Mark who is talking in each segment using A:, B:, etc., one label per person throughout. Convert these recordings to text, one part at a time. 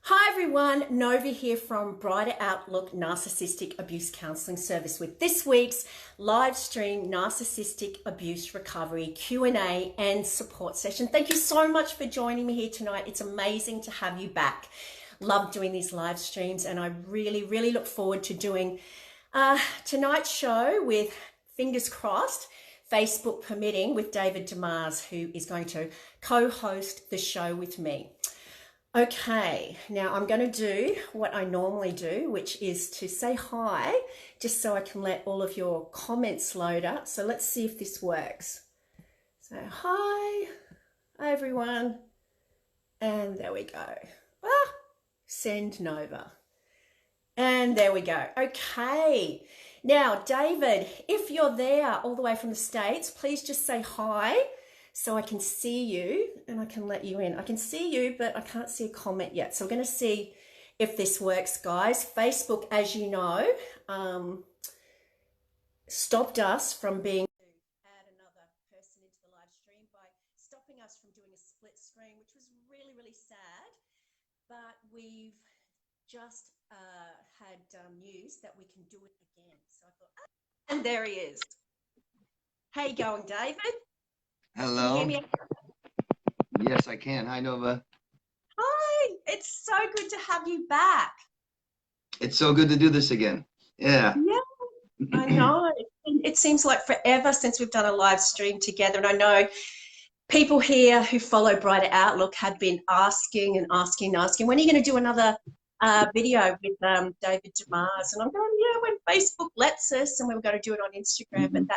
A: Hi everyone, Nova here from Brighter Outlook Narcissistic Abuse Counselling Service with this week's live stream Narcissistic Abuse Recovery Q&A and support session. Thank you so much for joining me here tonight. It's amazing to have you back. Love doing these live streams and I really look forward to doing tonight's show with, fingers crossed, Facebook permitting, with David DeMars, who is going to co-host the show with me. Okay, now I'm going to do what I normally do, which is to say hi, just so I can let all of your comments load up. So let's see if this works. So hi everyone. And there we go. Send Nova. And there we go. Okay. Now, David, if you're there all the way from the States, please just say hi, so I can see you and I can let you in. I can see you, but I can't see a comment yet. So we're going to see if this works, guys. Facebook, as you know, stopped us from being able to add another person into the live stream by stopping us from doing a split screen, which was really sad. But we've just had news that we can do it again. So I thought, and there he is. How you going, David?
B: Hello.
A: Can you hear me?
B: Yes, I can. Hi, Nova.
A: Hi, it's so good to have you back.
B: It's so good to do this again. Yeah.
A: Yeah, I know. It seems like forever since we've done a live stream together. And I know people here who follow Brighter Outlook have been asking, when are you going to do another video with David DeMars? And I'm going, yeah, when Facebook lets us, and we were going to do it on Instagram, but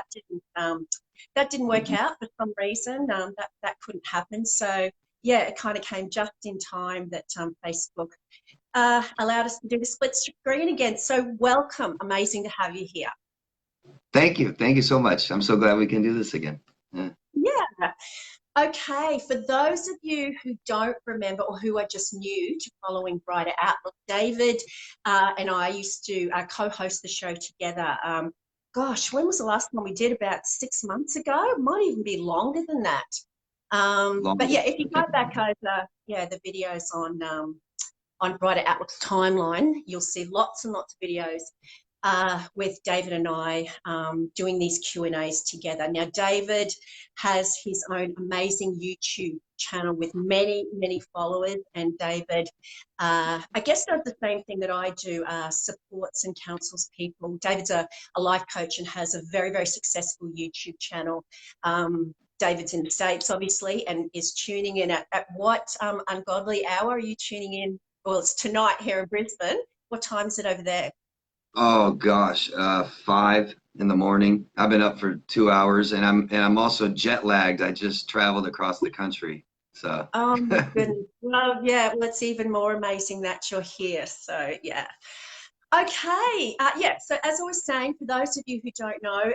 A: that didn't work out for some reason. That couldn't happen. So yeah, it kind of came just in time that Facebook allowed us to do the split screen again. So welcome. Amazing to have you here.
B: Thank you. Thank you so much. I'm so glad we can do this again.
A: Yeah. Okay, for those of you who don't remember or who are just new to following Brighter Outlook, David and I used to co-host the show together. Gosh, when was the last time we did? About 6 months ago? It might even be longer than that. But yeah, if you go back over the videos on Brighter Outlook's timeline, you'll see lots and lots of videos with David and I doing these Q&As together. Now, David has his own amazing YouTube channel with many followers, and David, I guess, does the same thing that I do, supports and counsels people. David's a life coach and has a very successful YouTube channel. David's in the States, obviously, and is tuning in at what ungodly hour are you tuning in? Well, it's tonight here in Brisbane. What time is it over there?
B: Oh gosh, 5 in the morning. I've been up for 2 hours, and I'm also jet lagged. I just traveled across the country. So.
A: Oh my goodness. Well, yeah, well, it's even more amazing that you're here. So yeah. Okay, so as I was saying, for those of you who don't know,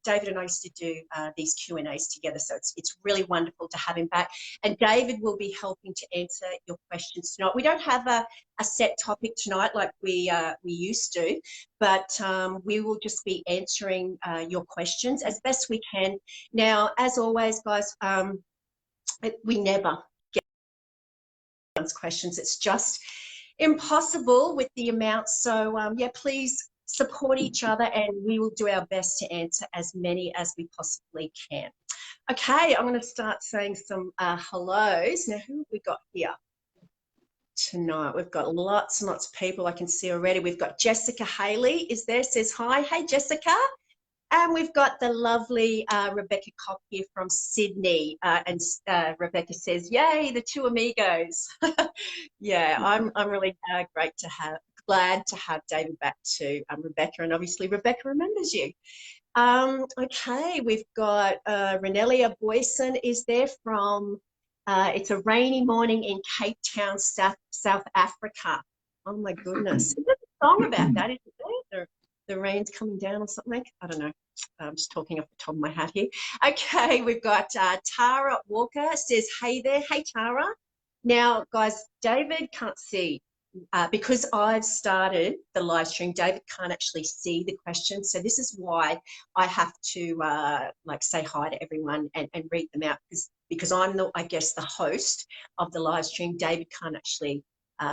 A: David and I used to do these Q&As together, so it's really wonderful to have him back. And David will be helping to answer your questions tonight. We don't have a set topic tonight like we used to, but we will just be answering your questions as best we can. Now, as always, guys, we never get questions. It's just impossible with the amount. So yeah, please support each other and we will do our best to answer as many as we possibly can. Okay, I'm going to start saying some hellos. Now, who have we got here tonight? We've got lots and lots of people I can see already. We've got Jessica Haley is there, says hi. Hey, Jessica. And we've got the lovely Rebecca Cock here from Sydney. And Rebecca says, yay, the two amigos. Yeah, I'm really glad to have David back too, Rebecca. And obviously Rebecca remembers you. Okay, we've got Renelia Boyson is there from, it's a rainy morning in Cape Town, South Africa. Oh my goodness. There's a song about that, isn't there? The rain's coming down or something. I don't know. I'm just talking off the top of my hat here. Okay, we've got Tara Walker says, hey there. Hey, Tara. Now, guys, David can't see because I've started the live stream. David can't actually see the questions. So this is why I have to like say hi to everyone and read them out because I'm I guess the host of the live stream. David can't actually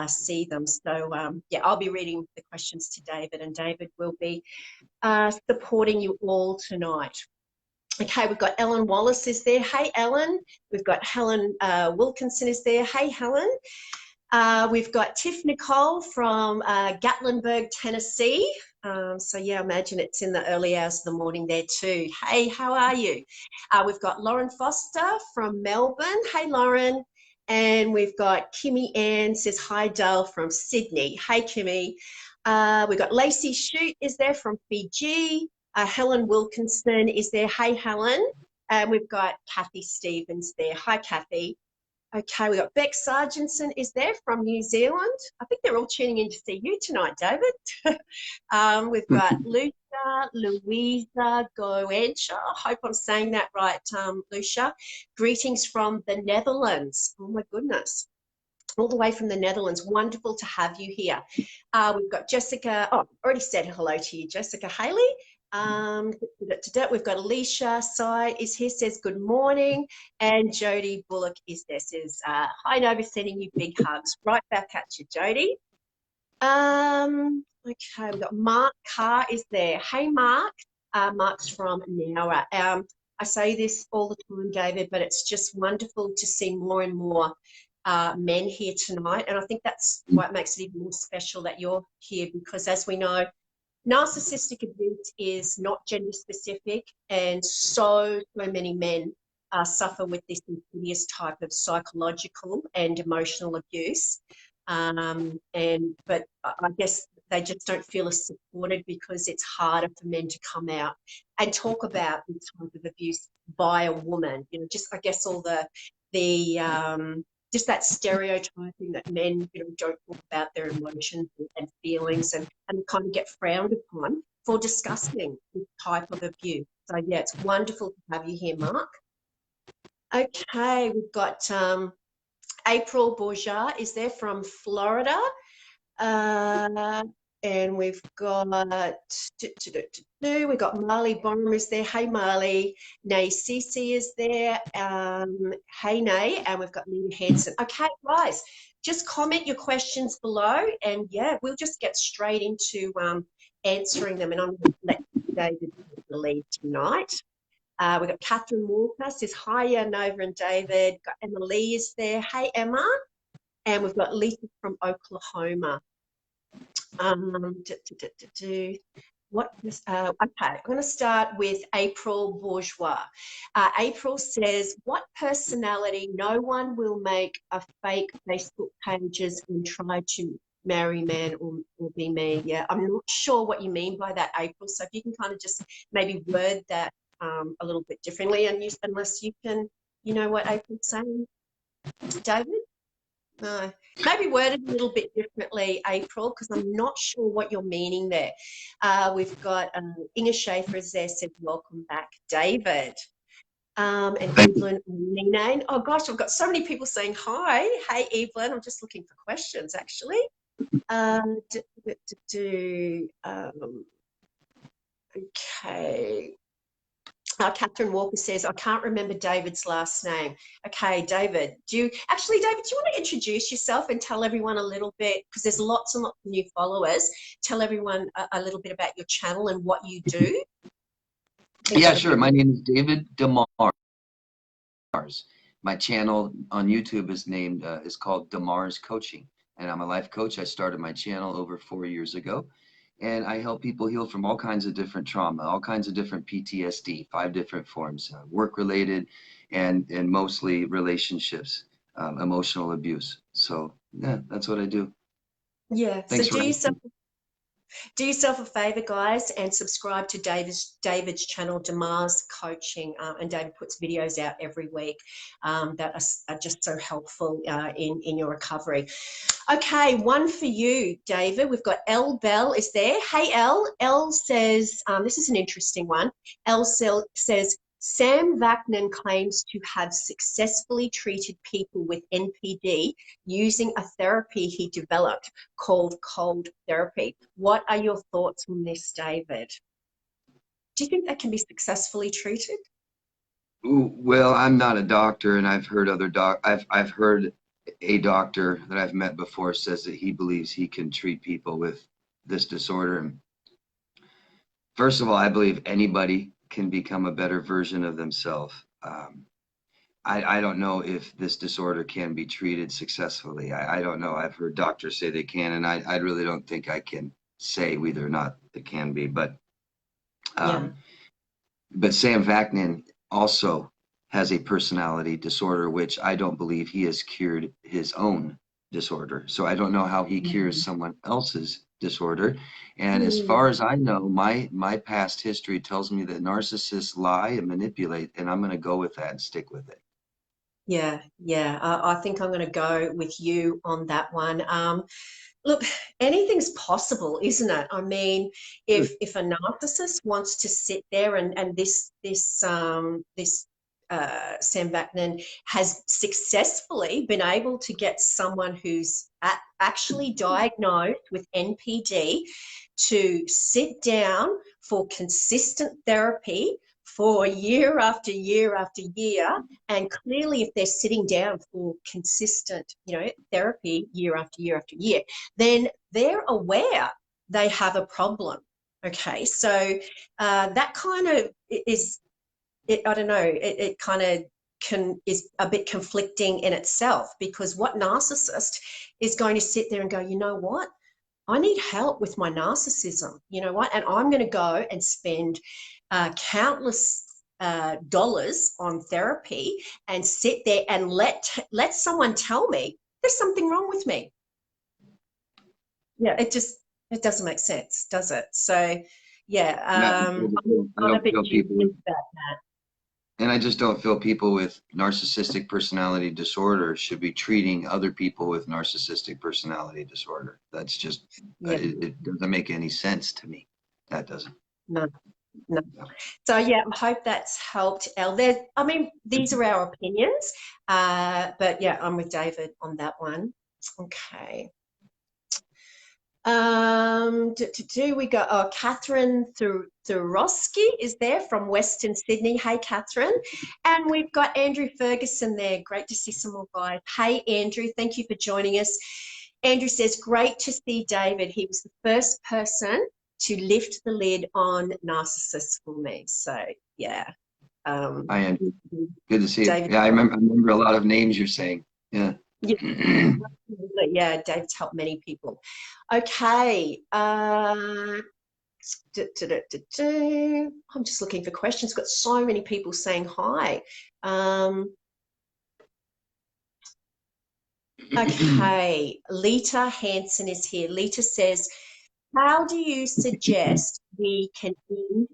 A: see them. So yeah, I'll be reading the questions to David, and David will be supporting you all tonight. Okay, we've got Ellen Wallace is there. Hey, Ellen. We've got Helen Wilkinson is there. Hey, Helen. We've got Tiff Nicole from Gatlinburg, Tennessee. So yeah, imagine it's in the early hours of the morning there too. Hey, how are you? We've got Lauren Foster from Melbourne. Hey, Lauren. And we've got Kimmy Ann says hi, Dale from Sydney. Hey, Kimmy. We've got Lacey Shute is there from Fiji. Helen Wilkinson is there. Hey, Helen. And we've got Kathy Stevens there. Hi, Kathy. Okay, we've got Beck Sargentson is there from New Zealand. I think they're all tuning in to see you tonight, David. We've got Lucia, Louisa Goencha. I hope I'm saying that right, Lucia. Greetings from the Netherlands. Oh, my goodness. All the way from the Netherlands. Wonderful to have you here. We've got Jessica. Oh, already said hello to you, Jessica Haley. We've got Alicia Sy is here, says good morning, and Jody Bullock is there, says hi Nova, sending you big hugs. Right back at you, Jody. Okay, we've got Mark Carr is there. Hey Mark. Mark's from Nowra. I say this all the time, David, but it's just wonderful to see more and more men here tonight, and I think that's what makes it even more special that you're here, because as we know, narcissistic abuse is not gender specific, and so many men suffer with this insidious type of psychological and emotional abuse. But I guess they just don't feel as supported because it's harder for men to come out and talk about this type of abuse by a woman. You know, just I guess all the just that stereotyping that men, you know, don't talk about their emotions and feelings, and kind of get frowned upon for discussing this type of abuse. So yeah, it's wonderful to have you here, Mark. Okay, we've got April Bourgeat is there from Florida. And we've got Marley Bonham is there. Hey Marley. Nay Cece is there. Hey Nay, and we've got Lynn Hanson. Okay, guys, just comment your questions below, and yeah, we'll just get straight into answering them. And I'm going to let David take the lead tonight. We've got Catherine Walker says hi, Nova and David. Got Emma Lee is there. Hey Emma. And we've got Lisa from Oklahoma. Okay, I'm going to start with April Bourgeois. April says, what personality no one will make a fake Facebook pages and try to marry man or be me? Yeah, I'm not sure what you mean by that, April. So if you can kind of just maybe word that a little bit differently, and unless you can, you know what April's saying, David? No, maybe worded a little bit differently, April, because I'm not sure what you're meaning there. We've got Inga Schaefer is there, said welcome back, David. And Evelyn Nene. Oh gosh, I've got so many people saying hi. Hey Evelyn, I'm just looking for questions actually. Okay. Catherine Walker says, I can't remember David's last name. Okay, David, do you want to introduce yourself and tell everyone a little bit, because there's lots and lots of new followers, tell everyone a little bit about your channel and what you do?
B: Yeah, sure. My name is David DeMars. My channel on YouTube is called DeMars Coaching, and I'm a life coach. I started my channel over 4 years ago. And I help people heal from all kinds of different trauma, all kinds of different PTSD, 5 different forms, work-related and mostly relationships, emotional abuse. So, yeah, that's what I do.
A: Yeah.
B: Thanks
A: so do yourself a favor, guys, and subscribe to David's channel, DeMars Coaching. And David puts videos out every week that are just so helpful in your recovery. Okay, one for you, David. We've got Elle Bell is there. Hey, Elle. Elle says, this is an interesting one. Elle says, Sam Vaknin claims to have successfully treated people with NPD using a therapy he developed called cold therapy. What are your thoughts on this, David? Do you think that can be successfully treated?
B: Well, I'm not a doctor, and I've heard other I've heard a doctor that I've met before says that he believes he can treat people with this disorder. And first of all, I believe anybody can become a better version of themselves. I don't know if this disorder can be treated successfully. I don't know. I've heard doctors say they can, and I really don't think I can say whether or not it can be.
A: Yeah.
B: Um, but Sam Vaknin also has a personality disorder, which I don't believe he has cured his own disorder. So I don't know how he cures someone else's disorder. And as
A: Mm.
B: far as I know, my past history tells me that narcissists lie and manipulate, and I'm going to go with that and stick with it.
A: Yeah, yeah. I think I'm going to go with you on that one. Look, anything's possible, isn't it? I mean,
B: Sure.
A: if a narcissist wants to sit there and this Sam Vaknin has successfully been able to get someone who's actually diagnosed with NPD to sit down for consistent therapy for year after year after year. And clearly, if they're sitting down for consistent, therapy year after year after year, then they're aware they have a problem. Okay, so that kind of is, I don't know, it kind of is a bit conflicting in itself, because what narcissist is going to sit there and go, you know what? I need help with my narcissism, you know what? And I'm going to go and spend countless dollars on therapy and sit there and let someone tell me there's something wrong with me. Yeah, it doesn't make sense, does it? So, yeah,
B: Yeah, I
A: I'm a
B: don't
A: bit
B: feel people
A: dubious
B: with,
A: about
B: and I just don't feel people with narcissistic personality disorder should be treating other people with narcissistic personality disorder. That's just,
A: that. Yeah,
B: it doesn't make any sense to me. That doesn't.
A: no, no.
B: No.
A: So, yeah, I hope that's helped, Elle. I mean, these are our opinions, but yeah, I'm with David on that one. Okay. We got Catherine Thurowski is there from Western Sydney. Hey, Catherine. And we've got Andrew Ferguson there. Great to see some more guys. Hey, Andrew, thank you for joining us. Andrew says, great to see David. He was the first person to lift the lid on narcissists for me. So, yeah.
B: Hi, Andrew. Good to see you.
A: David.
B: Yeah, I remember a lot of names you're saying. Yeah.
A: Yeah, yeah, David's helped many people. Okay. I'm just looking for questions. Got so many people saying hi. Okay, Lita Hansen is here. Lita says, how do you suggest we can end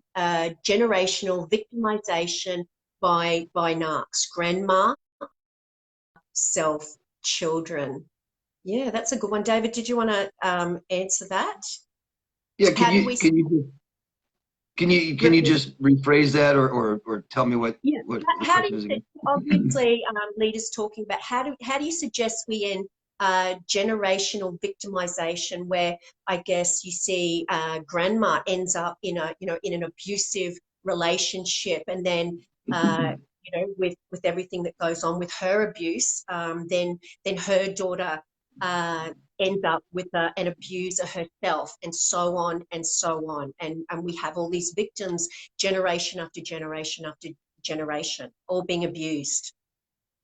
A: generational victimization by narcs? Grandma, self, children. Yeah, that's a good one. David, did you want to answer that?
B: Yeah,
A: How do we
B: can you just rephrase that or tell me
A: Yeah.
B: what the
A: How do
B: question is
A: you,
B: again?
A: obviously, leaders talking about how do you suggest we end generational victimization, where I guess you see grandma ends up in in an abusive relationship, and then with everything that goes on with her abuse, then her daughter uh, ends up with an abuser herself, and so on and so on, and we have all these victims generation after generation after generation, all being abused.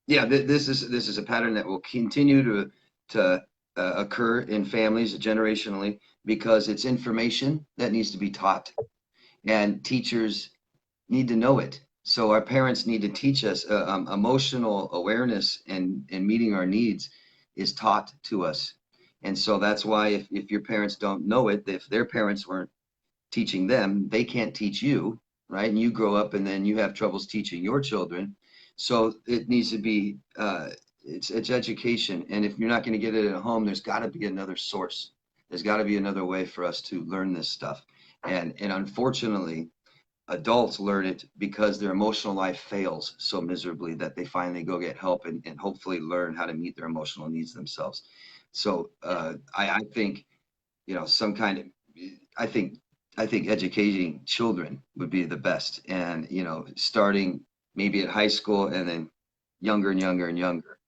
B: Yeah, this is a pattern that will continue to occur in families generationally because it's information that needs to be taught, and teachers need to know it. So our parents need to teach us emotional awareness and meeting our needs is taught to us. And so that's why if your parents don't know it, if their parents weren't teaching them, they can't teach you, right? And you grow up and then you have troubles teaching your children. So it needs to be it's education. And if you're not going to get it at home, there's got to be another source. There's got to be another way for us to learn this stuff. And unfortunately, adults learn it because their emotional life fails so miserably that they finally go get help and hopefully learn how to meet their emotional needs themselves. So I think, some kind of, I think, I think educating children would be the best. And, starting maybe at high school and then younger and younger and younger.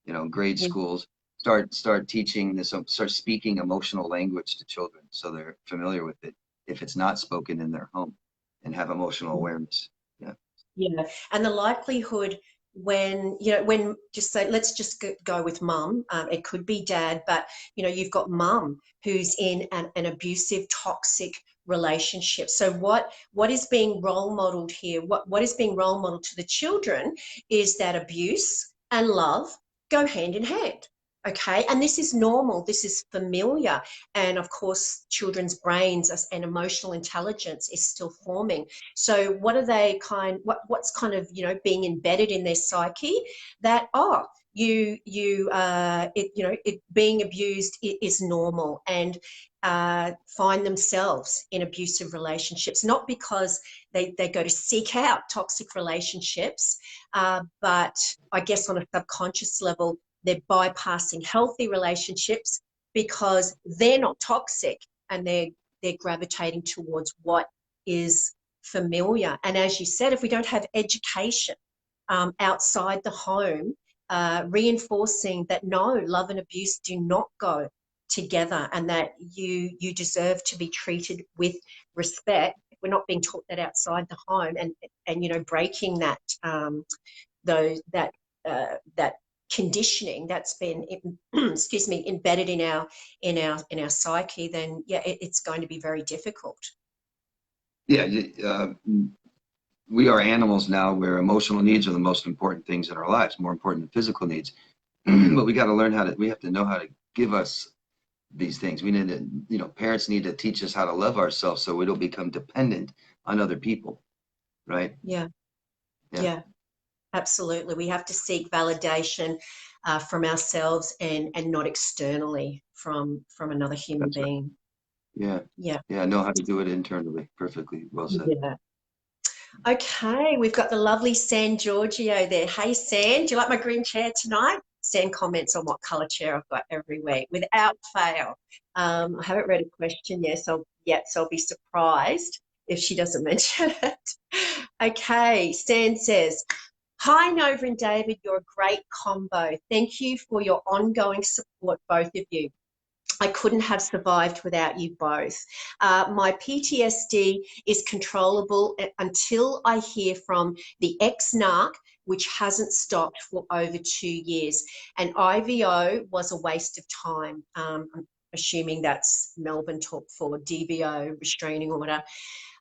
B: you know, grade schools, start teaching this, start speaking emotional language to children so they're familiar with it if it's not spoken in their home, and have emotional awareness. Yeah.
A: Yeah, and the likelihood when, when just say, let's just go with mum, it could be dad, but, you've got mum who's in an abusive, toxic relationship. So what is being role modeled here? What is being role modeled to the children is that abuse and love go hand in hand. Okay, and this is normal, this is familiar, and of course, children's brains and emotional intelligence is still forming. So what are they what's kind of, being embedded in their psyche that, being abused is normal, and find themselves in abusive relationships, not because they go to seek out toxic relationships, but I guess on a subconscious level, they're bypassing healthy relationships because they're not toxic, and they're gravitating towards what is familiar. And as you said, if we don't have education outside the home, reinforcing that no, love and abuse do not go together, and that you deserve to be treated with respect. If we're not being taught that outside the home, and breaking that that conditioning that's been excuse me, embedded in our psyche, then yeah, it's going to be very difficult.
B: Yeah. We are animals now where emotional needs are the most important things in our lives, more important than physical needs. But we got to learn we have to know how to give us these things. We need to, parents need to teach us how to love ourselves so we don't become dependent on other people. Right?
A: Yeah.
B: Yeah.
A: Yeah. Absolutely. We have to seek validation from ourselves, and not externally from another human
B: That's right.
A: being.
B: Yeah.
A: Yeah.
B: Yeah. Know how to do it internally. Perfectly well said.
A: Yeah. Okay, we've got the lovely San Giorgio there. Hey, San, do you like my green chair tonight? San comments on what colour chair I've got every week, without fail. I haven't read a question yet, so I'll be surprised if she doesn't mention it. Okay, San says, hi, Nova and David, you're a great combo. Thank you for your ongoing support, both of you. I couldn't have survived without you both. My PTSD is controllable until I hear from the ex-narc, which hasn't stopped for over 2 years. And IVO was a waste of time. I'm assuming that's Melbourne talk for DVO, restraining order.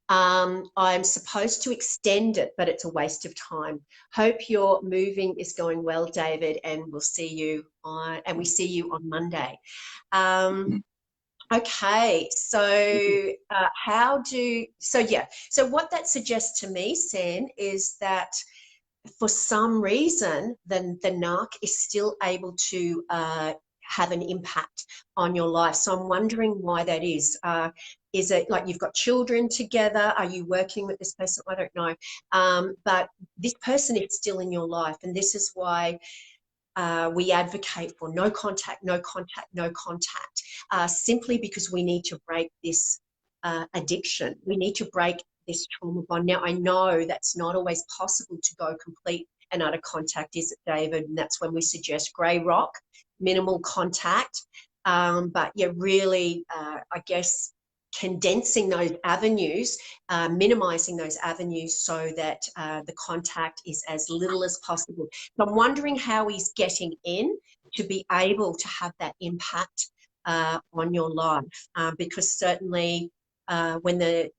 A: I'm supposed to extend it, but it's a waste of time. Hope your moving is going well, David, and we see you on Monday. Okay, so so what that suggests to me, San, is that for some reason, the narc is still able to have an impact on your life. So I'm wondering why that is. Is it like you've got children together? Are you working with this person? I don't know. But this person is still in your life, and this is why we advocate for no contact, no contact, no contact, simply because we need to break this addiction. We need to break this trauma bond. Now, I know that's not always possible to go complete and utter contact, is it, David? And that's when we suggest grey rock, minimal contact. But yeah, really, I guess, condensing those avenues, minimizing those avenues so that the contact is as little as possible. So I'm wondering how he's getting in to be able to have that impact on your life, because certainly when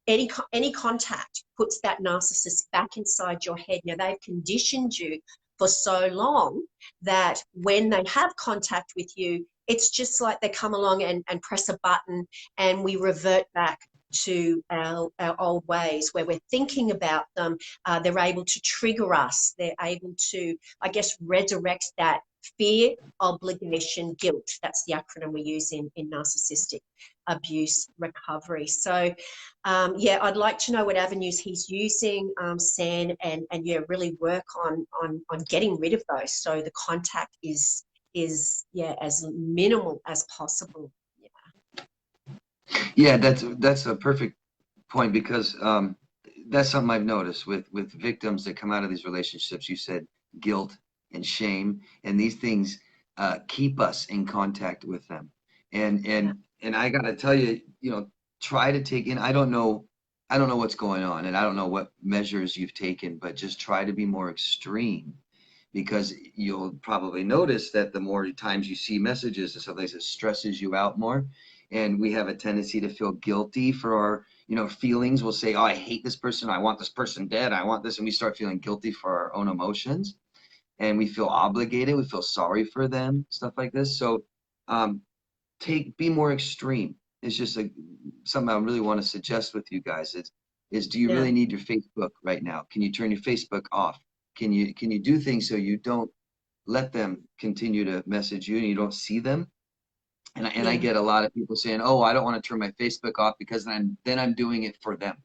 A: any contact puts that narcissist back inside your head. Now, they've conditioned you for so long that when they have contact with you, it's just like they come along and press a button, and we revert back to our old ways where we're thinking about them. They're able to trigger us. They're able to, I guess, resurrect that fear, obligation, guilt. That's the acronym we use in narcissistic abuse recovery. So, yeah, I'd like to know what avenues he's using, San, and yeah, really work on getting rid of those so the contact is yeah, as minimal as possible.
B: Yeah, that's a perfect point, because that's something I've noticed with victims that come out of these relationships. You said guilt and shame, and these things keep us in contact with them. And
A: Yeah.
B: I got to tell you, try to take in. I don't know what's going on, and I don't know what measures you've taken, but just try to be more extreme, because you'll probably notice that the more times you see messages and stuff like this, it stresses you out more. And we have a tendency to feel guilty for our, feelings. We'll say, oh, I hate this person. I want this person dead. I want this. And we start feeling guilty for our own emotions, and we feel obligated. We feel sorry for them, stuff like this. So um, be more extreme. It's just something I really want to suggest with you guys is do you
A: Yeah.
B: really need your Facebook right now? Can you turn your Facebook off? Can you do things so you don't let them continue to message you and you don't see them? And I
A: Yeah.
B: get a lot of people saying, "Oh, I don't want to turn my Facebook off because then I'm doing it for them."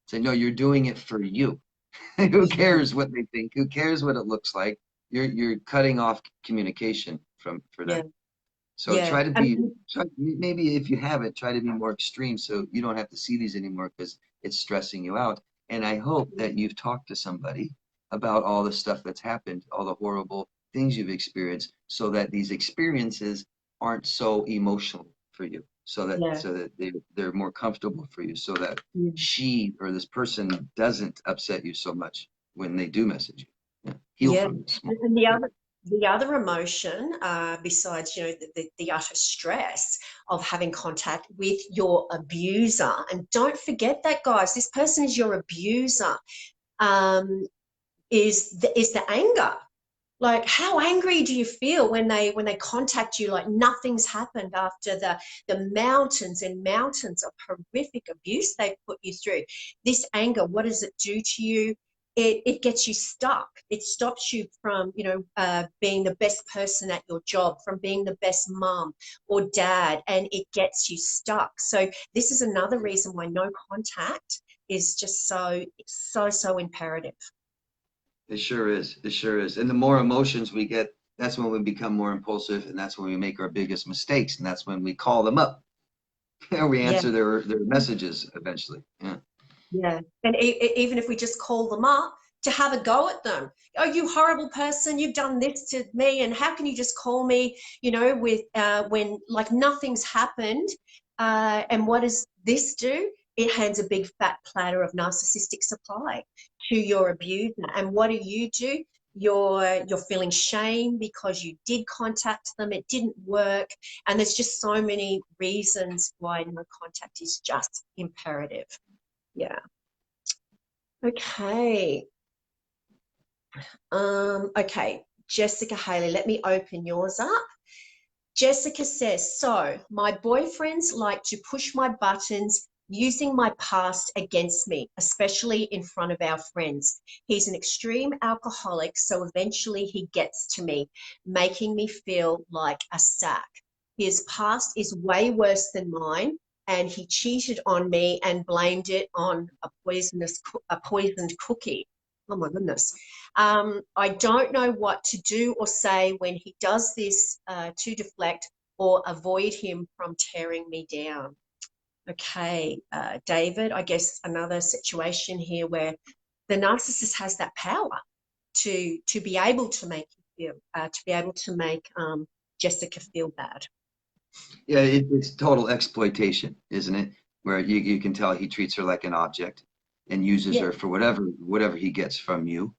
B: Say, no, you're doing it for you. Who
A: Yeah.
B: cares what they think? Who cares what it looks like? You're cutting off communication for
A: Yeah.
B: them. So
A: Yeah.
B: maybe if you have it, try to be more extreme so you don't have to see these anymore because it's stressing you out. And I hope that you've talked to somebody about all the stuff that's happened, all the horrible things you've experienced, so that these experiences aren't so emotional for you,
A: Yeah.
B: so that they're more comfortable for you, so that
A: Yeah.
B: she or this person doesn't upset you so much when they do message you. Yeah. Heal
A: Yeah.
B: from this small.
A: And the other emotion, besides the utter stress of having contact with your abuser, and don't forget that, guys, this person is your abuser. Um, is the anger. Like, how angry do you feel when they contact you like nothing's happened after the mountains and mountains of horrific abuse they've put you through? This anger, what does it do to you? It gets you stuck. It stops you from being the best person at your job, from being the best mom or dad, and it gets you stuck. So this is another reason why no contact is just so imperative.
B: It sure is. It sure is. And the more emotions we get, that's when we become more impulsive, and that's when we make our biggest mistakes, and that's when we call them up. We
A: Yeah.
B: answer their messages eventually. Yeah.
A: Yeah. And even if we just call them up to have a go at them. Oh, you horrible person, you've done this to me. And how can you just call me, with when like nothing's happened? And what does this do? It hands a big fat platter of narcissistic supply to your abuser. And what do? You're feeling shame because you did contact them, it didn't work. And there's just so many reasons why no contact is just imperative. Yeah. Okay. Okay. Jessica Haley, let me open yours up. Jessica says, so my boyfriends like to push my buttons using my past against me, especially in front of our friends. He's an extreme alcoholic, so eventually he gets to me, making me feel like a sack. His past is way worse than mine, and he cheated on me and blamed it on a poisoned cookie. Oh my goodness. I don't know what to do or say when he does this to deflect or avoid him from tearing me down. Okay, David, I guess another situation here where the narcissist has that power to be able to make you feel, to be able to make Jessica feel bad.
B: Yeah, it's total exploitation, isn't it? Where you can tell he treats her like an object and uses
A: Yeah,
B: her for whatever he gets from you.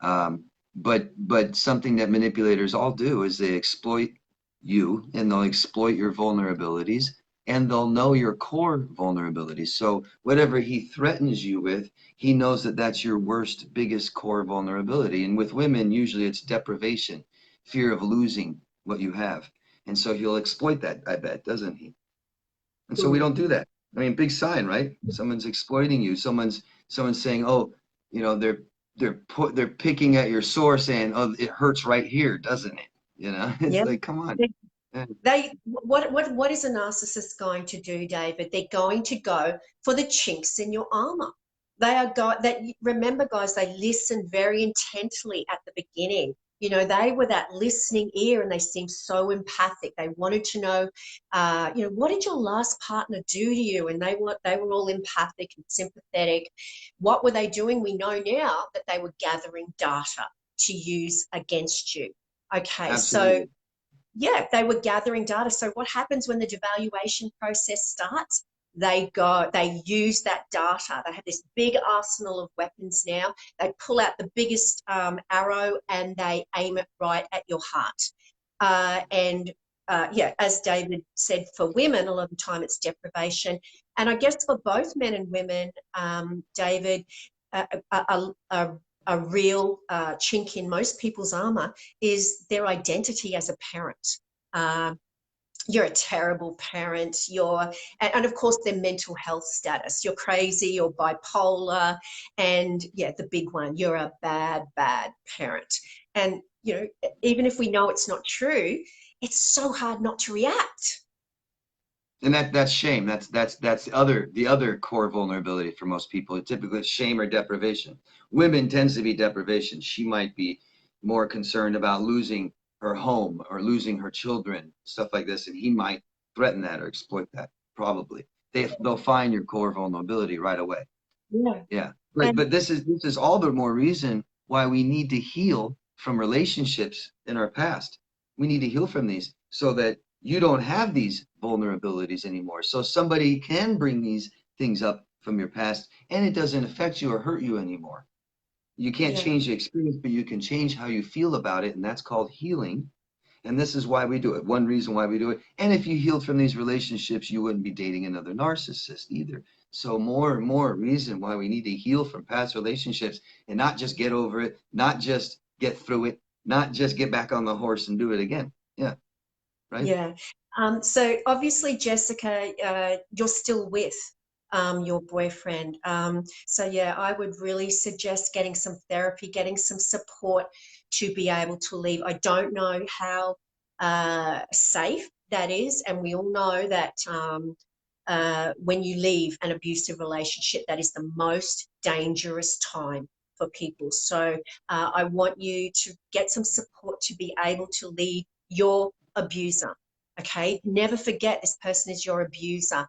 B: Um, but something that manipulators all do is they exploit you, and they'll exploit your vulnerabilities, and they'll know your core vulnerabilities. So whatever he threatens you with, he knows that that's your worst, biggest core vulnerability. And with women, usually it's deprivation, fear of losing what you have. And so he'll exploit that, I bet, doesn't he? And so we
A: mm,
B: don't do that. I mean, big sign, right? Someone's exploiting you. Someone's saying, "Oh, they're picking at your sore, saying, "Oh, it hurts right here, doesn't it?" It's
A: yeah.
B: like, come on. Yeah.
A: What is a narcissist going to do, David? They're going to go for the chinks in your armor. They are that remember, guys, they listened very intently at the beginning. They were that listening ear, and they seemed so empathic. They wanted to know, what did your last partner do to you? And they were all empathic and sympathetic. What were they doing? We know now that they were gathering data. to use against you. Okay, so
B: Absolutely.
A: yeah, they were gathering data. So what happens when the devaluation process starts? They use that data. They have this big arsenal of weapons now. They pull out the biggest arrow and they aim it right at your heart. And yeah, as David said, for women, a lot of the time it's deprivation. And I guess for both men and women, David, a, a, a, a real chink in most people's armor is their identity as a parent. Uh, you're a terrible parent. And of course, their mental health status. You're crazy, you're bipolar, and yeah, the big one, you're a bad, bad parent. And you know, even if we know it's not true, it's so hard not to react.
B: And that's shame. That's the other core vulnerability for most people. Typically, it's shame or deprivation. Women tends to be deprivation. She might be more concerned about losing her home or losing her children, stuff like this, and he might threaten that or exploit that. Probably they'll find your core vulnerability right away.
A: Yeah.
B: Yeah,
A: And
B: but this is all the more reason why we need to heal from relationships in our past. We need to heal from these so that you don't have these vulnerabilities anymore. So somebody can bring these things up from your past and it doesn't affect you or hurt you anymore. You can't
A: yeah,
B: change the experience, but you can change how you feel about it, and that's called healing. And this is why we do it. One reason why we do it. And if you healed from these relationships, you wouldn't be dating another narcissist either. So more and more reason why we need to heal from past relationships and not just get over it, not just get through it, not just get back on the horse and do it again. Yeah, right?
A: yeah. So obviously, Jessica, you're still with your boyfriend. So yeah, I would really suggest getting some therapy, getting some support to be able to leave. I don't know how safe that is, and we all know that when you leave an abusive relationship, that is the most dangerous time for people. So I want you to get some support to be able to leave your abuser. Okay, never forget this person is your abuser.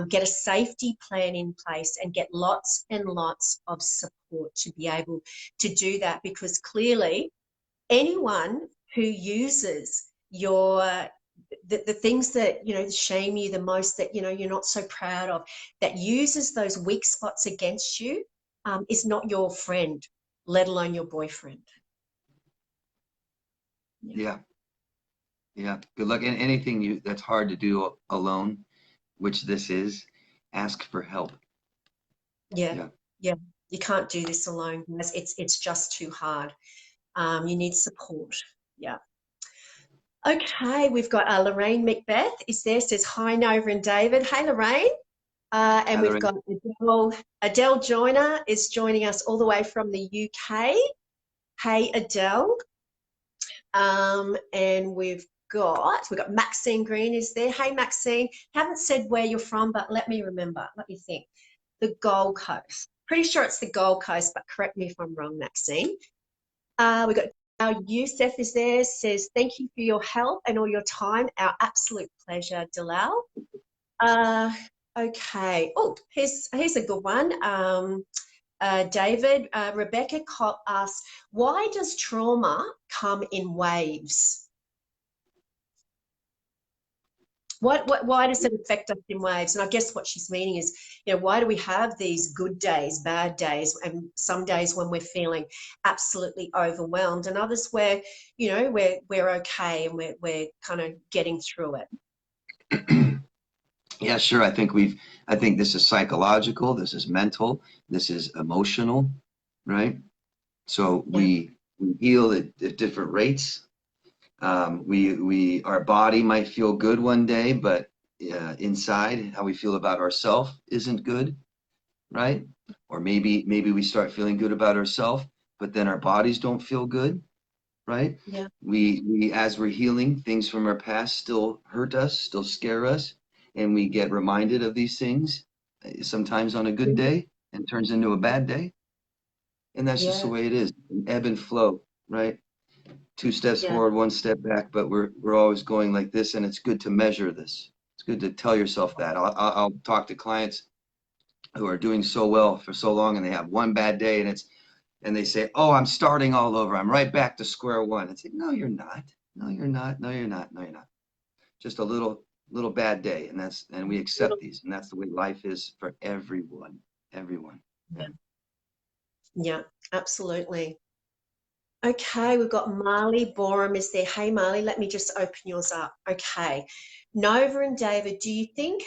A: Get a safety plan in place and get lots and lots of support to be able to do that, because clearly anyone who uses the things that shame you the most, that you're not so proud of, that uses those weak spots against you, is not your friend, let alone your boyfriend. Yeah,
B: Yeah, yeah. Good luck. And anything that's hard to do alone, which this is, ask for help.
A: yeah,
B: Yeah.
A: yeah. You can't do this alone, guys. It's just too hard. You need support. Yeah. Okay, we've got Lorraine Macbeth is there, says hi, Nova and David. Hey, Lorraine. And we've
B: Heather,
A: got Adele Joyner is joining us all the way from the UK. Hey, Adele. And we've got Maxine Green is there. Hey, Maxine. Haven't said where you're from, but let me remember. Let me think. The Gold Coast. Pretty sure it's the Gold Coast, but correct me if I'm wrong, Maxine. We've got our Youssef is there, says, thank you for your help and all your time. Our absolute pleasure, Dalal. Uh, okay. Oh, here's a good one. David, Rebecca asks, why does trauma come in waves? Why does it affect us in waves? And I guess what she's meaning is, why do we have these good days, bad days, and some days when we're feeling absolutely overwhelmed, and others where, we're okay and we're kind of getting through it.
B: Yeah, sure. I think this is psychological, this is mental, this is emotional, right? So
A: Yeah,
B: we heal at different rates. Our body might feel good one day, but inside, how we feel about ourselves isn't good, right? Or maybe we start feeling good about ourselves, but then our bodies don't feel good, right?
A: yeah,
B: We as we're healing, things from our past still hurt us, still scare us, and we get reminded of these things sometimes on a good day and turns into a bad day. And that's just the
A: yeah,
B: way it is. Ebb and flow, right? Two steps
A: yeah,
B: forward, one step back, but we're always going like this, and it's good to measure this. It's good to tell yourself that. I'll talk to clients who are doing so well for so long, and they have one bad day, and and they say, "Oh, I'm starting all over. I'm right back to square one." I say, "No, you're not. No, you're not. No, you're not. No, you're not. Just a little bad day." And we accept these, and that's the way life is for everyone. Everyone.
A: Yeah,
B: Yeah.
A: yeah, absolutely. Okay, we've got Marley Borum is there. Hey, Marley, let me just open yours up. Okay. Nova and David, do you think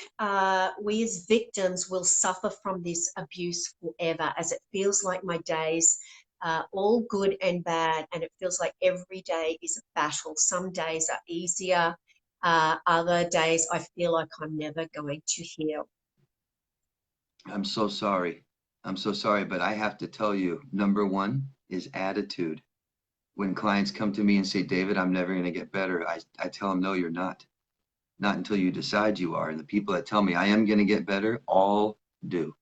A: we as victims will suffer from this abuse forever, as it feels like my days, all good and bad, and it feels like every day is a battle. Some days are easier, other days I feel like I'm never going to heal.
B: I'm so sorry. I'm so sorry, but I have to tell you, number one is attitude. When clients come to me and say, "David, I'm never going to get better," I tell them, "No, you're not. Not until you decide you are." And the people that tell me I am going to get better all do.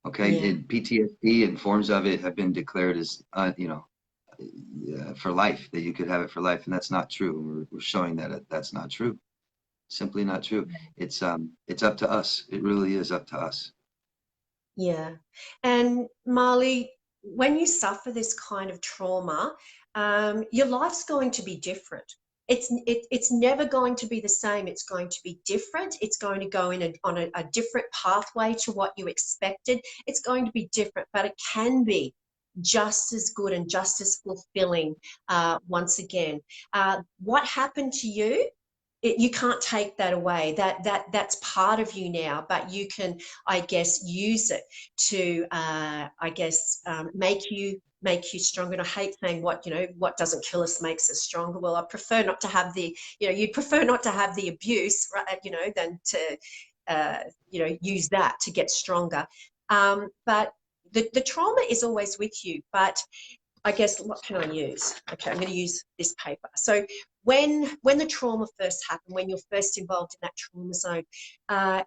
B: Okay.
A: Yeah,
B: PTSD and forms of it have been declared as, for life, that you could have it for life. And that's not true. We're showing that that's not true. Simply not true. It's up to us. It really is up to us.
A: yeah. And Marley, when you suffer this kind of trauma, your life's going to be different. It's never going to be the same. It's going to be different. It's going to go in on a different pathway to what you expected. It's going to be different, but it can be just as good and just as fulfilling once again. What happened to you? You can't take that away. That's part of you now, but you can, I guess, use it to, I guess, make you stronger. And I hate saying what doesn't kill us makes us stronger. Well, I prefer not to have the, you'd prefer not to have the abuse, right, than to, use that to get stronger. But the trauma is always with you, but I guess what can I use? Okay, I'm going to use this paper. So when the trauma first happened, when you're first involved in that trauma zone,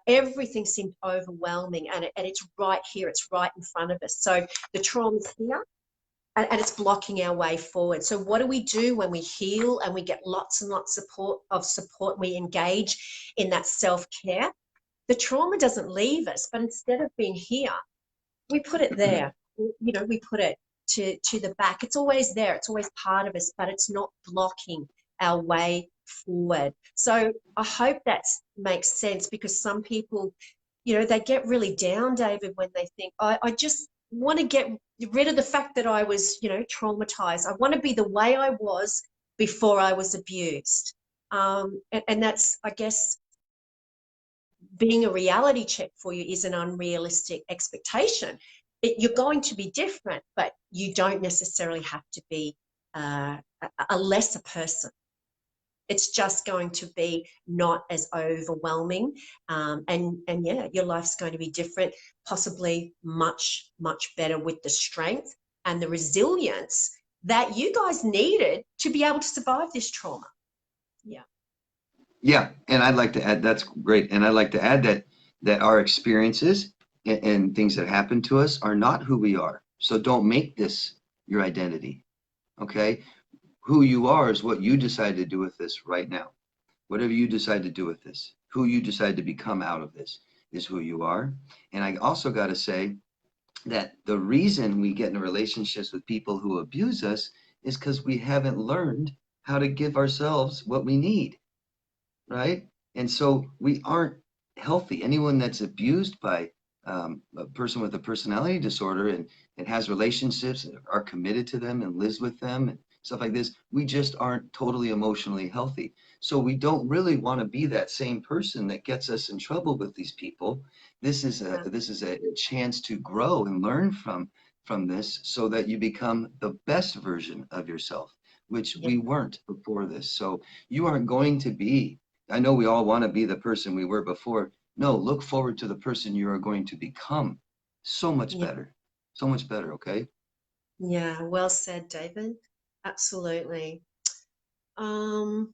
A: everything seemed overwhelming, and it's right here, it's right in front of us. So the trauma's here, and it's blocking our way forward. So what do we do when we heal and we get lots and lots of support? We engage in that self-care. The trauma doesn't leave us, but instead of being here, we put it there. We put it to the back. It's always there. It's always part of us, but it's not blocking our way forward. So I hope that makes sense, because some people, they get really down, David, when they think, I just want to get rid of the fact that I was, traumatized. I want to be the way I was before I was abused. And that's, I guess, being a reality check for you is an unrealistic expectation. You're going to be different, but you don't necessarily have to be a lesser person. It's just going to be not as overwhelming, and yeah, your life's going to be different, possibly much better, with the strength and the resilience that you guys needed to be able to survive this trauma. Yeah.
B: Yeah, and I'd like to add, that's great. And I'd like to add that our experiences and things that happen to us are not who we are. So don't make this your identity. Okay? Who you are is what you decide to do with this right now. Whatever you decide to do with this, who you decide to become out of this is who you are. And I also got to say that the reason we get in relationships with people who abuse us is because we haven't learned how to give ourselves what we need, right? And so we aren't healthy. Anyone that's abused by a person with a personality disorder and has relationships and are committed to them and lives with them and stuff like this, we just aren't totally emotionally healthy. So we don't really want to be that same person that gets us in trouble with these people. This is a chance to grow and learn from this so that you become the best version of yourself, which
A: Yeah.
B: we weren't before this. So you aren't going to be, I know we all want to be the person we were before. No, look forward to the person you are going to become. So much
A: Yeah.
B: better. So much better, okay?
A: Yeah, well said, David. Absolutely. Um,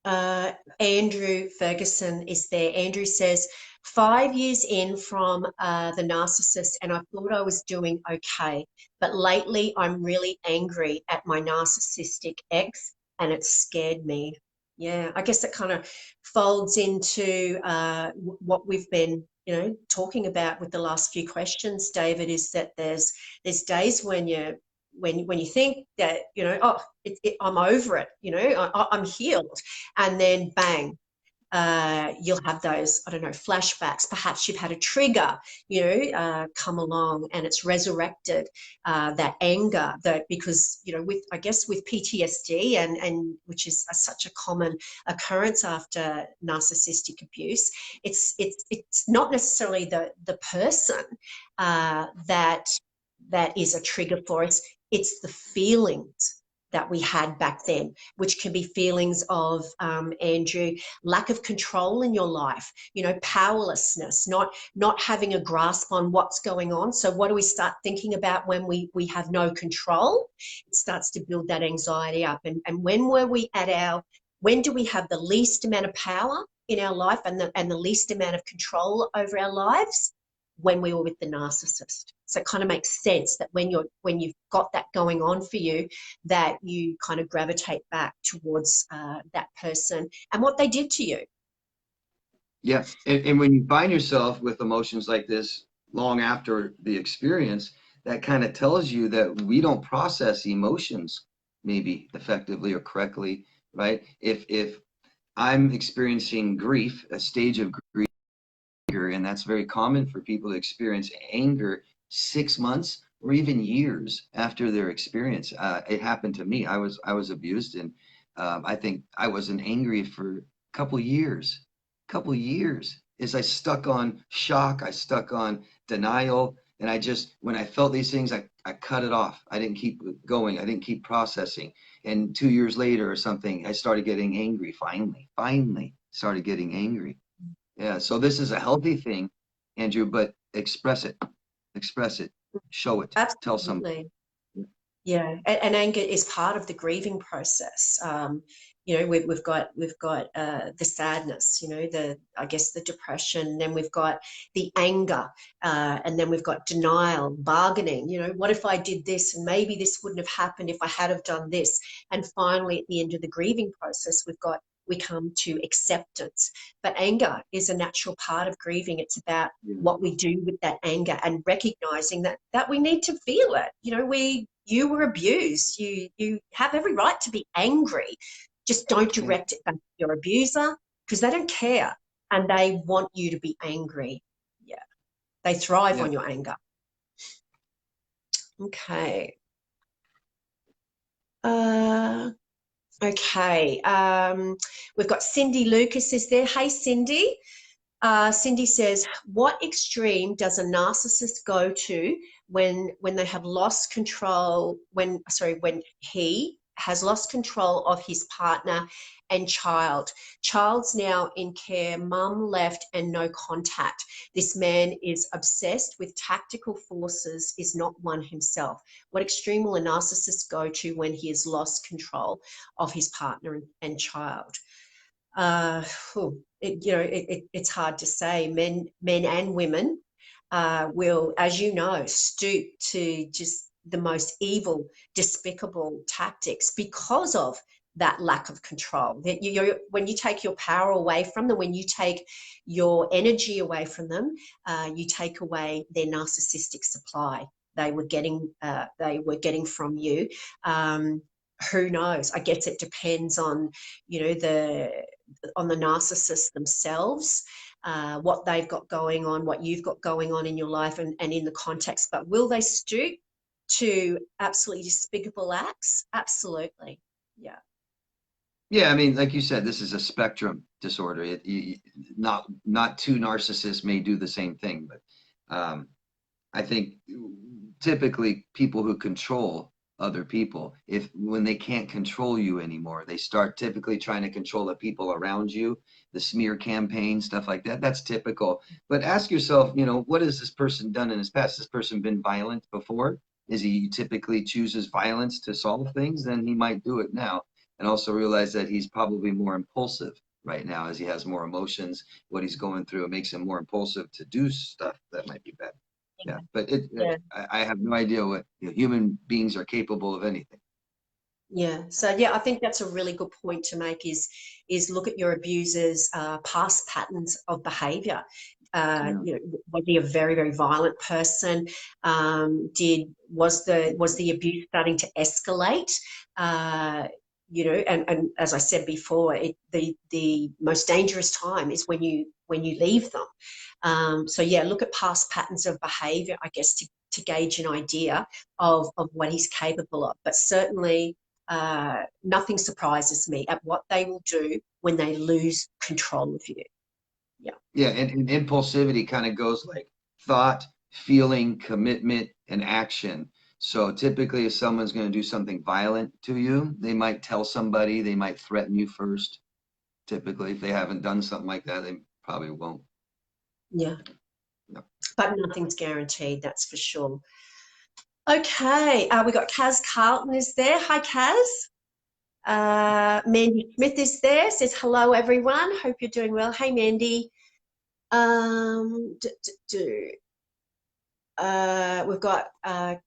A: Andrew Ferguson is there. Andrew says, 5 years in from the narcissist, and I thought I was doing okay. But lately, I'm really angry at my narcissistic ex, and it scared me. Yeah, I guess that kind of folds into what we've been you know, talking about with the last few questions, David, is that there's days when you think that, you know, oh, I'm over it, you know, I'm healed, and then bang, you'll have those, I don't know, flashbacks. Perhaps you've had a trigger, you know, come along, and it's resurrected that anger, that, because, you know, with, I guess, with PTSD, and which is such a common occurrence after narcissistic abuse, it's not necessarily the person that is a trigger for us. It's the feelings that we had back then, which can be feelings of, Andrew, lack of control in your life, you know, powerlessness, not having a grasp on what's going on. So what do we start thinking about when we have no control? It starts to build that anxiety up. And when do we have the least amount of power in our life, and the least amount of control over our lives? When we were with the narcissist. So it kind of makes sense that when you've got that going on for you, that you kind of gravitate back towards that person and what they did to you.
B: Yeah, and when you find yourself with emotions like this long after the experience, that kind of tells you that we don't process emotions maybe effectively or correctly, right? If I'm experiencing grief, a stage of grief, and that's very common for people to experience anger 6 months or even years after their experience. It happened to me. I was abused, and I think I wasn't angry for a couple years. As I stuck on shock, I stuck on denial, and when I felt these things, I cut it off. I didn't keep going. I didn't keep processing. And 2 years later or something, I started getting angry. Finally started getting angry. Yeah, so this is a healthy thing, Andrew, but express it, show it, tell somebody.
A: Absolutely. Yeah, and anger is part of the grieving process. You know, we've got the sadness, you know, I guess the depression. Then we've got the anger, and then we've got denial, bargaining. You know, what if I did this, and maybe this wouldn't have happened if I had have done this. And finally, at the end of the grieving process, we come to acceptance. But anger is a natural part of grieving. It's about what we do with that anger, and recognizing that we need to feel it. You know, you were abused. You have every right to be angry. Just don't direct it back to your abuser, because they don't care, and they want you to be angry. Yeah, they thrive on your anger. Okay. Okay. We've got Cindy Lucas is there. Hey, Cindy. Cindy says, what extreme does a narcissist go to when they have lost control, when he has lost control of his partner and child? Child's now in care, mum left, and no contact. This man is obsessed with tactical forces, is not one himself. What extreme will a narcissist go to when he has lost control of his partner and child? It's hard to say. Men and women will, as you know, stoop to just the most evil, despicable tactics because of that lack of control. When you take your power away from them, when you take your energy away from them, you take away their narcissistic supply they were getting from you. Who knows? I guess it depends on, you know, the narcissist themselves, what they've got going on, what you've got going on in your life, and in the context. But will they stoop to absolutely despicable acts? Absolutely. Yeah.
B: Yeah, I mean, like you said, this is a spectrum disorder. Not two narcissists may do the same thing, but I think typically people who control other people, when they can't control you anymore, they start typically trying to control the people around you, the smear campaign, stuff like that. That's typical. But ask yourself, you know, what has this person done in his past? Has this person been violent before? Is he typically chooses violence to solve things? Then he might do it now. And also realize that he's probably more impulsive right now, as he has more emotions. What he's going through, it makes him more impulsive to do stuff that might be bad. Yeah, but I have no idea what human beings are capable of anything.
A: Yeah. So yeah, I think that's a really good point to make. Is look at your abuser's past patterns of behaviour.
B: Yeah.
A: You know, was he a very, very violent person? Was the abuse starting to escalate? You know, and as I said before, the most dangerous time is when you leave them. So yeah, look at past patterns of behaviour, I guess, to gauge an idea of what he's capable of. But certainly, nothing surprises me at what they will do when they lose control of you. Yeah.
B: Yeah, and impulsivity kind of goes like thought, feeling, commitment, and action. So typically, if someone's going to do something violent to you, they might tell somebody, they might threaten you first. Typically, if they haven't done something like that, they probably won't.
A: Yeah.
B: Yeah.
A: But nothing's guaranteed, that's for sure. Okay, we got Kaz Carlton is there. Hi, Kaz. Mandy Smith is there, says hello, everyone. Hope you're doing well. Hey, Mandy. Um, d -d -d. We've got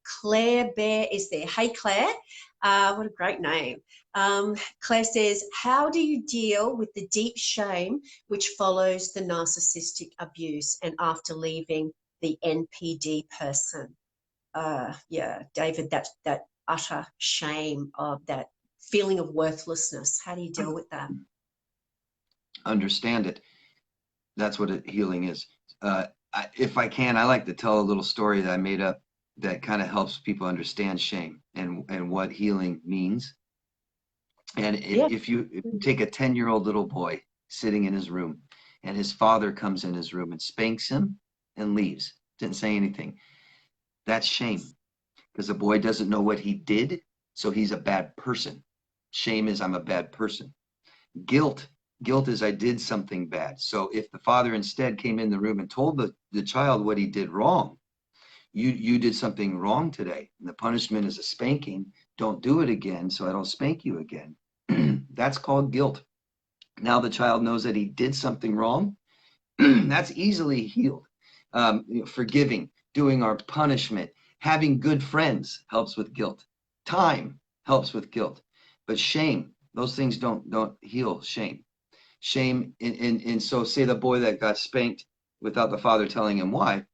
A: Claire Bear is there. Hey, Claire. What a great name. Claire says, how do you deal with the deep shame which follows the narcissistic abuse and after leaving the NPD person? Yeah, David, that utter shame of that feeling of worthlessness. How do you deal with that?
B: Understand it. That's what healing is. If I can, I like to tell a little story that I made up that kind of helps people understand shame and what healing means. And
A: Yeah.
B: if you take a 10-year-old little boy sitting in his room and his father comes in his room and spanks him and leaves, didn't say anything, that's shame because the boy doesn't know what he did, so he's a bad person. Shame is I'm a bad person. Guilt is I did something bad. So if the father instead came in the room and told the child what he did wrong, you did something wrong today, and the punishment is a spanking. Don't do it again, so I don't spank you again. That's called guilt. Now the child knows that he did something wrong. That's easily healed. Forgiving, doing our punishment, having good friends helps with guilt. Time helps with guilt. But shame, those things don't heal shame. Shame, and so say the boy that got spanked without the father telling him why,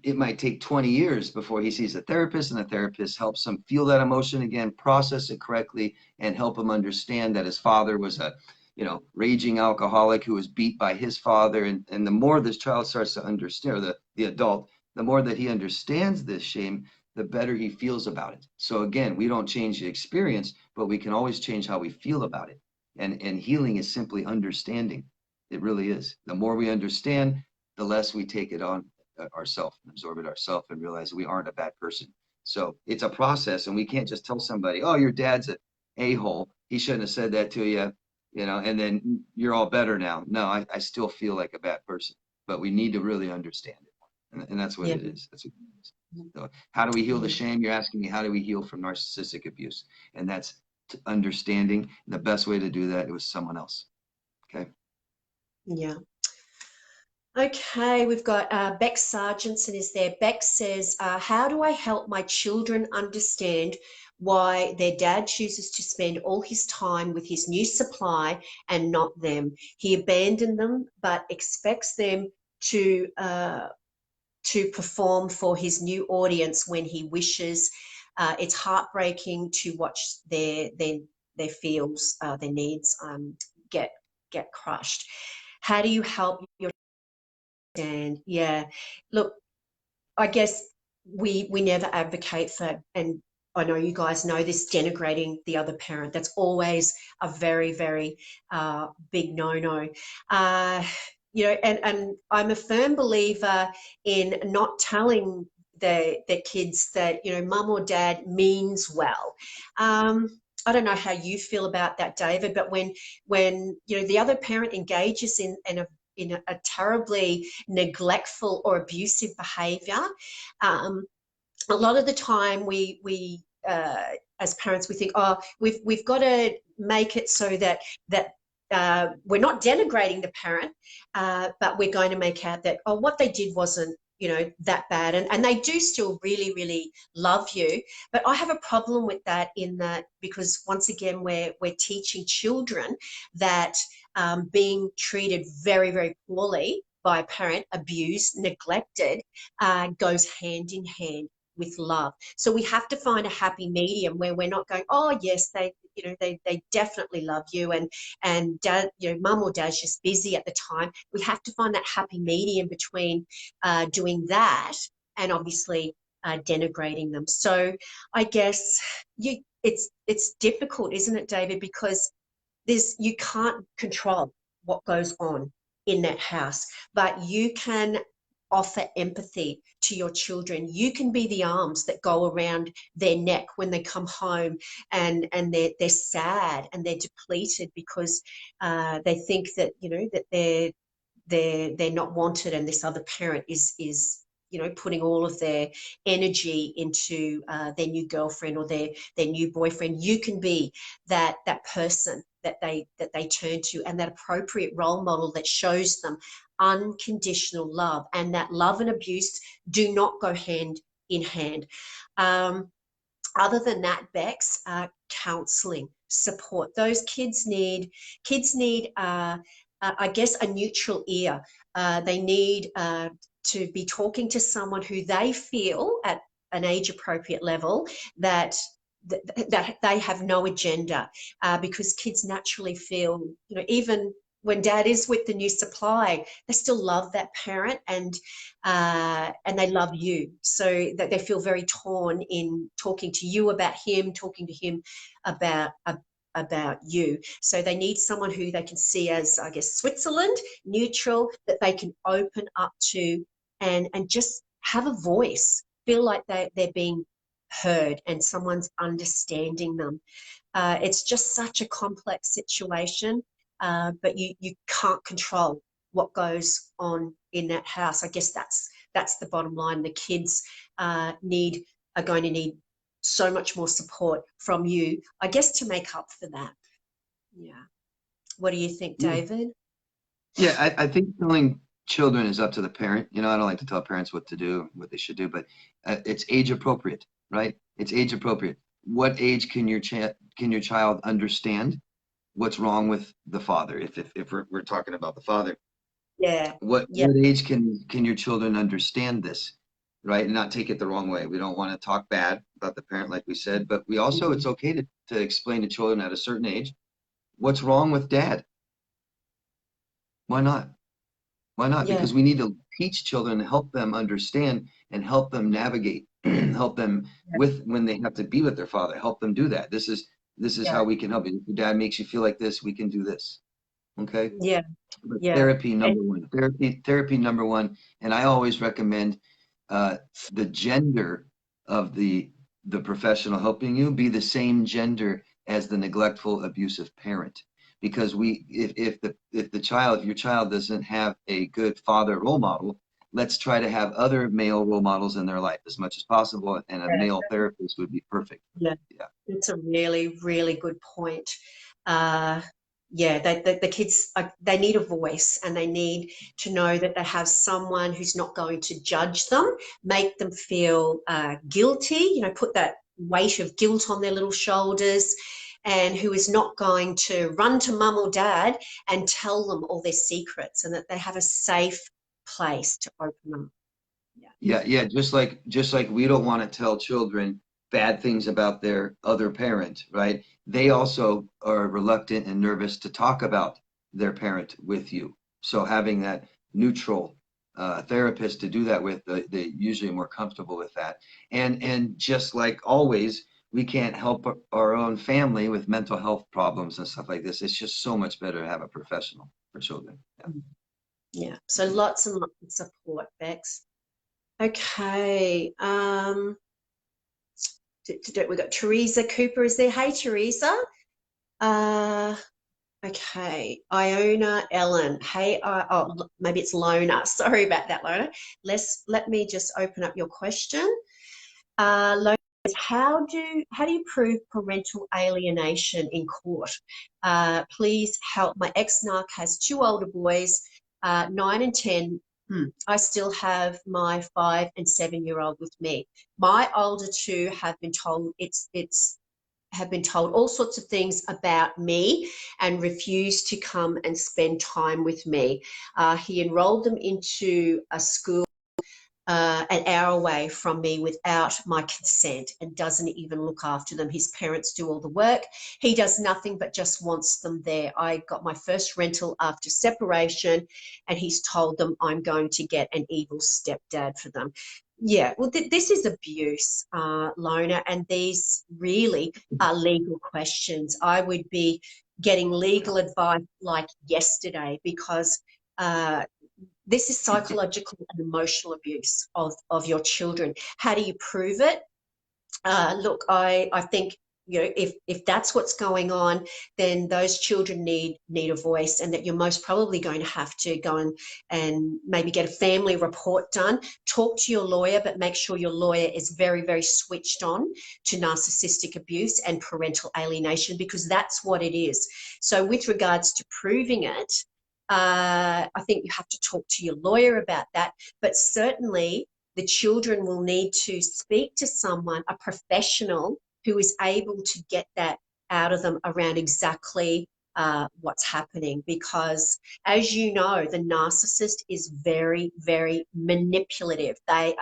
B: it might take 20 years before he sees a therapist, and the therapist helps him feel that emotion again, process it correctly, and help him understand that his father was a raging alcoholic who was beat by his father. And the more this child starts to understand, or the adult, the more that he understands this shame, the better he feels about it. So again, we don't change the experience, but we can always change how we feel about it. And healing is simply understanding. It really is. The more we understand, the less we take it on ourselves, absorb it ourselves, and realize we aren't a bad person. So it's a process, and we can't just tell somebody, oh, your dad's an a-hole, he shouldn't have said that to you, and then you're all better now. No, I still feel like a bad person, but we need to really understand it. And that's what
A: Yeah.
B: it is. That's what it is. So how do we heal the shame? You're asking me, how do we heal from narcissistic abuse? And that's understanding. The best way to do that is with someone else. Okay.
A: Yeah. Okay, we've got Beck Sargentson is there. Beck says, how do I help my children understand why their dad chooses to spend all his time with his new supply and not them? He abandoned them, but expects them to perform for his new audience when he wishes. It's heartbreaking to watch their feels, their needs get crushed. How do you help your dad? Yeah, look, I guess we never advocate for, and I know you guys know this, denigrating the other parent. That's always a very, very big no-no. And I'm a firm believer in not telling their kids that, mum or dad means well. I don't know how you feel about that, David, but when the other parent engages in a terribly neglectful or abusive behaviour, a lot of the time we as parents, we think, oh, we've got to make it so that we're not denigrating the parent, but we're going to make out that, oh, what they did wasn't that bad, and they do still really, really love you. But I have a problem with that, in that, because once again we're teaching children that being treated very, very poorly by a parent, abused, neglected, goes hand in hand with love. So we have to find a happy medium where we're not going, oh yes, they definitely love you, and dad, mum or dad's just busy at the time. We have to find that happy medium between doing that and obviously denigrating them. So I guess it's difficult, isn't it, David? Because you can't control what goes on in that house, but you can offer empathy to your children. You can be the arms that go around their neck when they come home and they're sad and they're depleted because they think that that they're not wanted, and this other parent is putting all of their energy into their new girlfriend or their new boyfriend. You can be that person that they turn to, and that appropriate role model that shows them unconditional love, and that love and abuse do not go hand in hand. Other than that, Bex, counselling, support. Those kids need I guess, a neutral ear. They need to be talking to someone who they feel at an age appropriate level that they have no agenda, because kids naturally feel, even when dad is with the new supply, they still love that parent, and they love you, so that they feel very torn in talking to you about him, talking to him about you. So they need someone who they can see as, I guess, Switzerland, neutral, that they can open up to and just have a voice, feel like they're being heard and someone's understanding them. It's just such a complex situation, but you can't control what goes on in that house. I guess that's the bottom line. The kids are going to need so much more support from you, I guess, to make up for that. Yeah. What do you think, David?
B: Yeah, I think telling children is up to the parent. I don't like to tell parents what to do, what they should do, but it's age appropriate, right? It's age appropriate. What age can your child understand what's wrong with the father? If we're talking about the father,
A: yeah.
B: What age can your children understand this, right? And not take it the wrong way. We don't want to talk bad about the parent, like we said, but we also, it's okay to explain to children at a certain age what's wrong with dad. Why not? Why not?
A: Yeah.
B: Because we need to teach children, help them understand and help them navigate, help them with when they have to be with their father, help them do that. This is how we can help you. If your dad makes you feel like this, we can do this. Okay?
A: Yeah.
B: But
A: Yeah.
B: therapy number one. Therapy number one. And I always recommend the gender of the professional helping you be the same gender as the neglectful, abusive parent. Because if your child doesn't have a good father role model, let's try to have other male role models in their life as much as possible, and a male therapist would be perfect.
A: Yeah, it's a really, really good point. The kids, they need a voice, and they need to know that they have someone who's not going to judge them, make them feel guilty, put that weight of guilt on their little shoulders, and who is not going to run to mum or dad and tell them all their secrets, and that they have a safe place to open up.
B: Yeah. Just like we don't want to tell children bad things about their other parent, right? They also are reluctant and nervous to talk about their parent with you. So having that neutral therapist to do that with, they usually more comfortable with that. And just like always, we can't help our own family with mental health problems and stuff like this. It's just so much better to have a professional for children.
A: Yeah. So lots and lots of support, Bex. Okay. We've got Teresa Cooper is there. Hey, Teresa. Okay. Iona Ellen. Hey, maybe it's Lona. Sorry about that, Lona. Let me just open up your question. Lona, how do you prove parental alienation in court? Please help. My ex-narc has 2 older boys, 9 and 10. I still have my 5 and 7-year-old with me. My older 2 have been told it's have been told all sorts of things about me and refused to come and spend time with me. He enrolled them into a school an hour away from me without my consent and doesn't even look after them. His parents do all the work. He does nothing but just wants them there. I got my first rental after separation, and he's told them I'm going to get an evil stepdad for them. Yeah, well, this is abuse, Lona, and these really are legal questions. I would be getting legal advice like yesterday, because this is psychological and emotional abuse of your children. How do you prove it? Look, I think, you know, if that's what's going on, then those children need a voice, and that you're most probably going to have to go and maybe get a family report done. Talk to your lawyer, but make sure your lawyer is very, very switched on to narcissistic abuse and parental alienation, because that's what it is. So with regards to proving it, I think you have to talk to your lawyer about that, but certainly the children will need to speak to someone, a professional, who is able to get that out of them around exactly what's happening. Because, as you know, the narcissist is very, very manipulative. They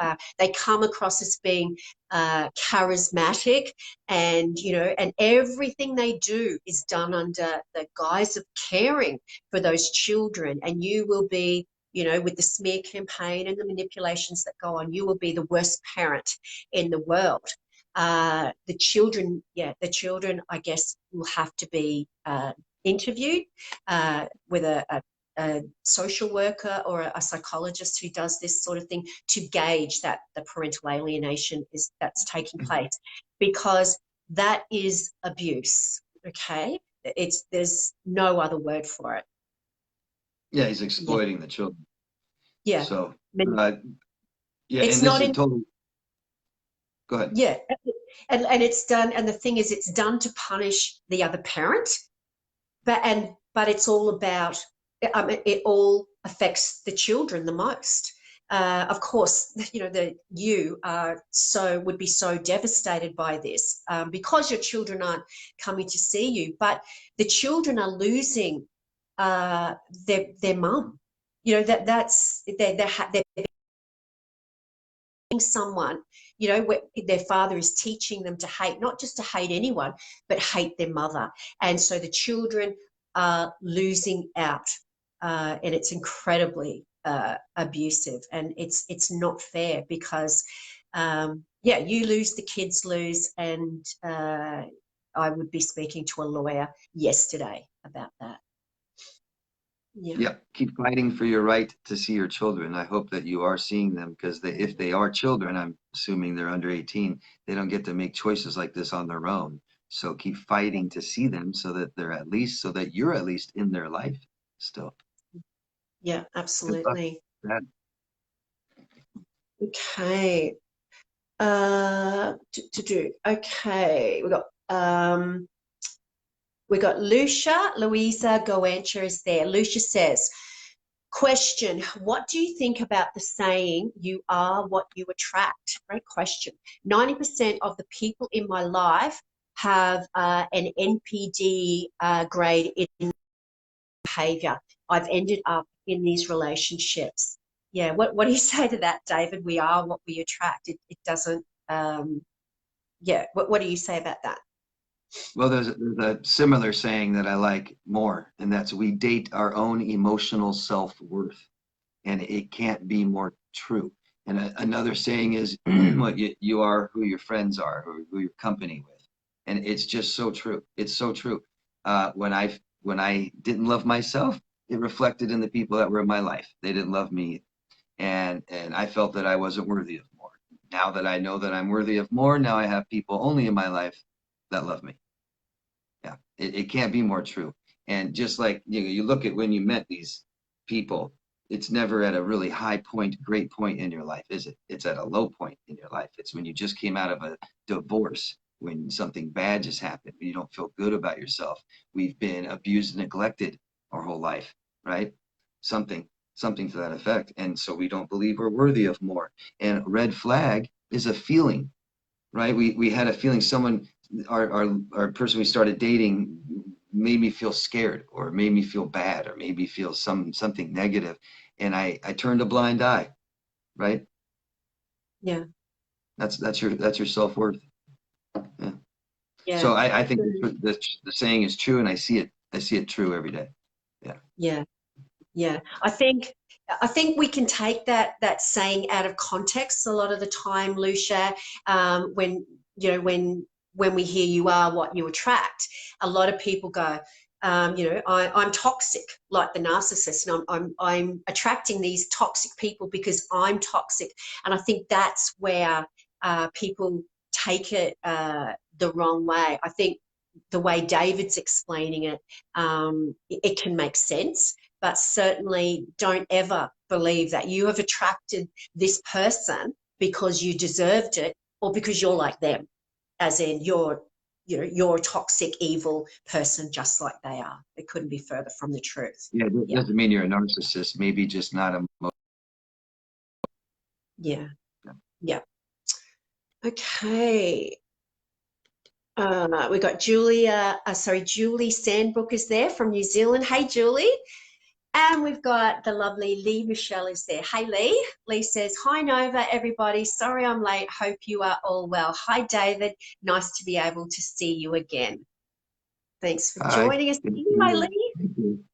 A: come across as being charismatic, and and everything they do is done under the guise of caring for those children. And you will be, with the smear campaign and the manipulations that go on, you will be the worst parent in the world. The children, I guess, will have to be interviewed with a social worker or a psychologist who does this sort of thing, to gauge that the parental alienation that's taking place, because that is abuse. Okay, there's no other word for it.
B: Yeah, he's exploiting the children.
A: Yeah.
B: So, yeah,
A: it's
B: and this
A: not
B: is
A: in,
B: totally. Go ahead.
A: yeah, and it's done. And the thing is, it's done to punish the other parent, but it's all about. It all affects the children the most. Of course, you would be so devastated by this, because your children aren't coming to see you, but the children are losing their mum. That's they're someone, where their father is teaching them to hate, not just to hate anyone, but hate their mother. And so the children are losing out, and it's incredibly abusive, and it's not fair, because you lose, the kids lose, and I would be speaking to a lawyer yesterday about that.
B: Yeah, keep fighting for your right to see your children. I hope that you are seeing them, because if they are children, I'm assuming they're under 18, they don't get to make choices like this on their own. So keep fighting to see them, so that you're at least in their life still.
A: Yeah, absolutely.
B: Good luck.
A: Okay. Okay, we got Louisa Goencher is there. Lucia says, question, what do you think about the saying, you are what you attract? Great question. 90% of the people in my life have an NPD grade in behavior. I've ended up in these relationships. Yeah, what do you say to that, David? We are what we attract. It doesn't, what do you say about that?
B: Well, there's a similar saying that I like more, and that's, we date our own emotional self-worth. And it can't be more true. And another saying is, what you are who your friends are, or who your company with. And it's just so true. It's so true. When I didn't love myself, it reflected in the people that were in my life. They didn't love me, and I felt that I wasn't worthy of more. Now that I know that I'm worthy of more, now I have people only in my life that love me. Yeah, it can't be more true. And just like, you look at when you met these people, it's never at a really high point, great point in your life, is it? It's at a low point in your life. It's when you just came out of a divorce, when something bad just happened, when you don't feel good about yourself. We've been abused and neglected our whole life, right? Something to that effect. And so we don't believe we're worthy of more. And red flag is a feeling, right? We had a feeling someone our person we started dating made me feel scared, or made me feel bad, or made me feel something negative, and I turned a blind eye, right?
A: Yeah.
B: That's your self-worth. Yeah.
A: Yeah.
B: So I think the saying is true, and I see it true every day. Yeah.
A: Yeah. Yeah, I think we can take that saying out of context a lot of the time, Lucia. When when we hear you are what you attract, a lot of people go, I'm toxic, like the narcissist, and I'm attracting these toxic people because I'm toxic, and I think that's where people take it the wrong way. I think the way David's explaining it, it can make sense, but certainly don't ever believe that you have attracted this person because you deserved it or because you're like them, as in you're a toxic, evil person just like they are. It couldn't be further from the truth.
B: Yeah, it
A: Yeah,
B: doesn't mean you're a narcissist. Maybe just not a.
A: yeah, yeah. Okay. We got Julie Sandbrook is there from New Zealand. Hey, Julie. And we've got the lovely Lee Michelle is there. Hey, Lee. Lee says, hi, Nova, everybody. Sorry I'm late. Hope you are all well. Hi, David. Nice to be able to see you again. Thanks for
B: Hi.
A: joining us.
B: Thank
A: Anyway,
B: you.
A: Lee,
B: Thank you.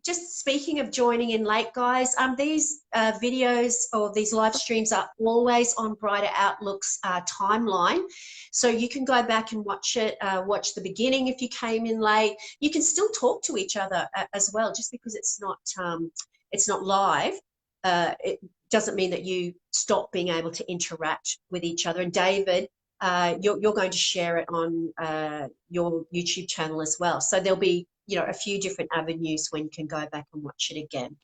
A: just speaking of joining in late, guys, these videos or these live streams are always on Brighter Outlook's timeline. So you can go back and watch it, watch the beginning if you came in late. You can still talk to each other as well, just because it's not live. It doesn't mean that you stop being able to interact with each other. And David, you're going to share it on your YouTube channel as well. So there'll be a few different avenues when you can go back and watch it again.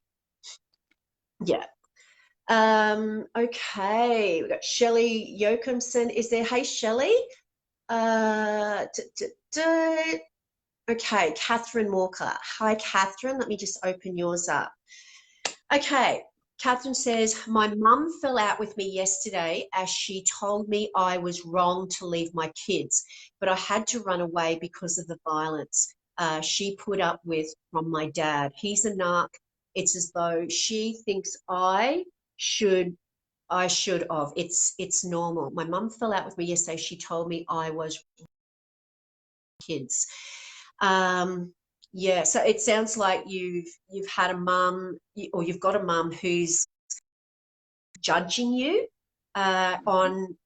A: Yeah. Okay, we've got Shelley Yoakumson is there. Hey, Shelley. Uh, okay, Catherine Walker. Hi, Catherine. Let me just open yours up. Okay, Catherine says, my mum fell out with me yesterday as she told me I was wrong to leave my kids, but I had to run away because of the violence she put up with from my dad. He's a narc. It's as though she thinks should I should have. It's normal. My mum fell out with me yesterday. She told me I was kids. Yeah, so it sounds like you've had a mum or you've got a mum who's judging you on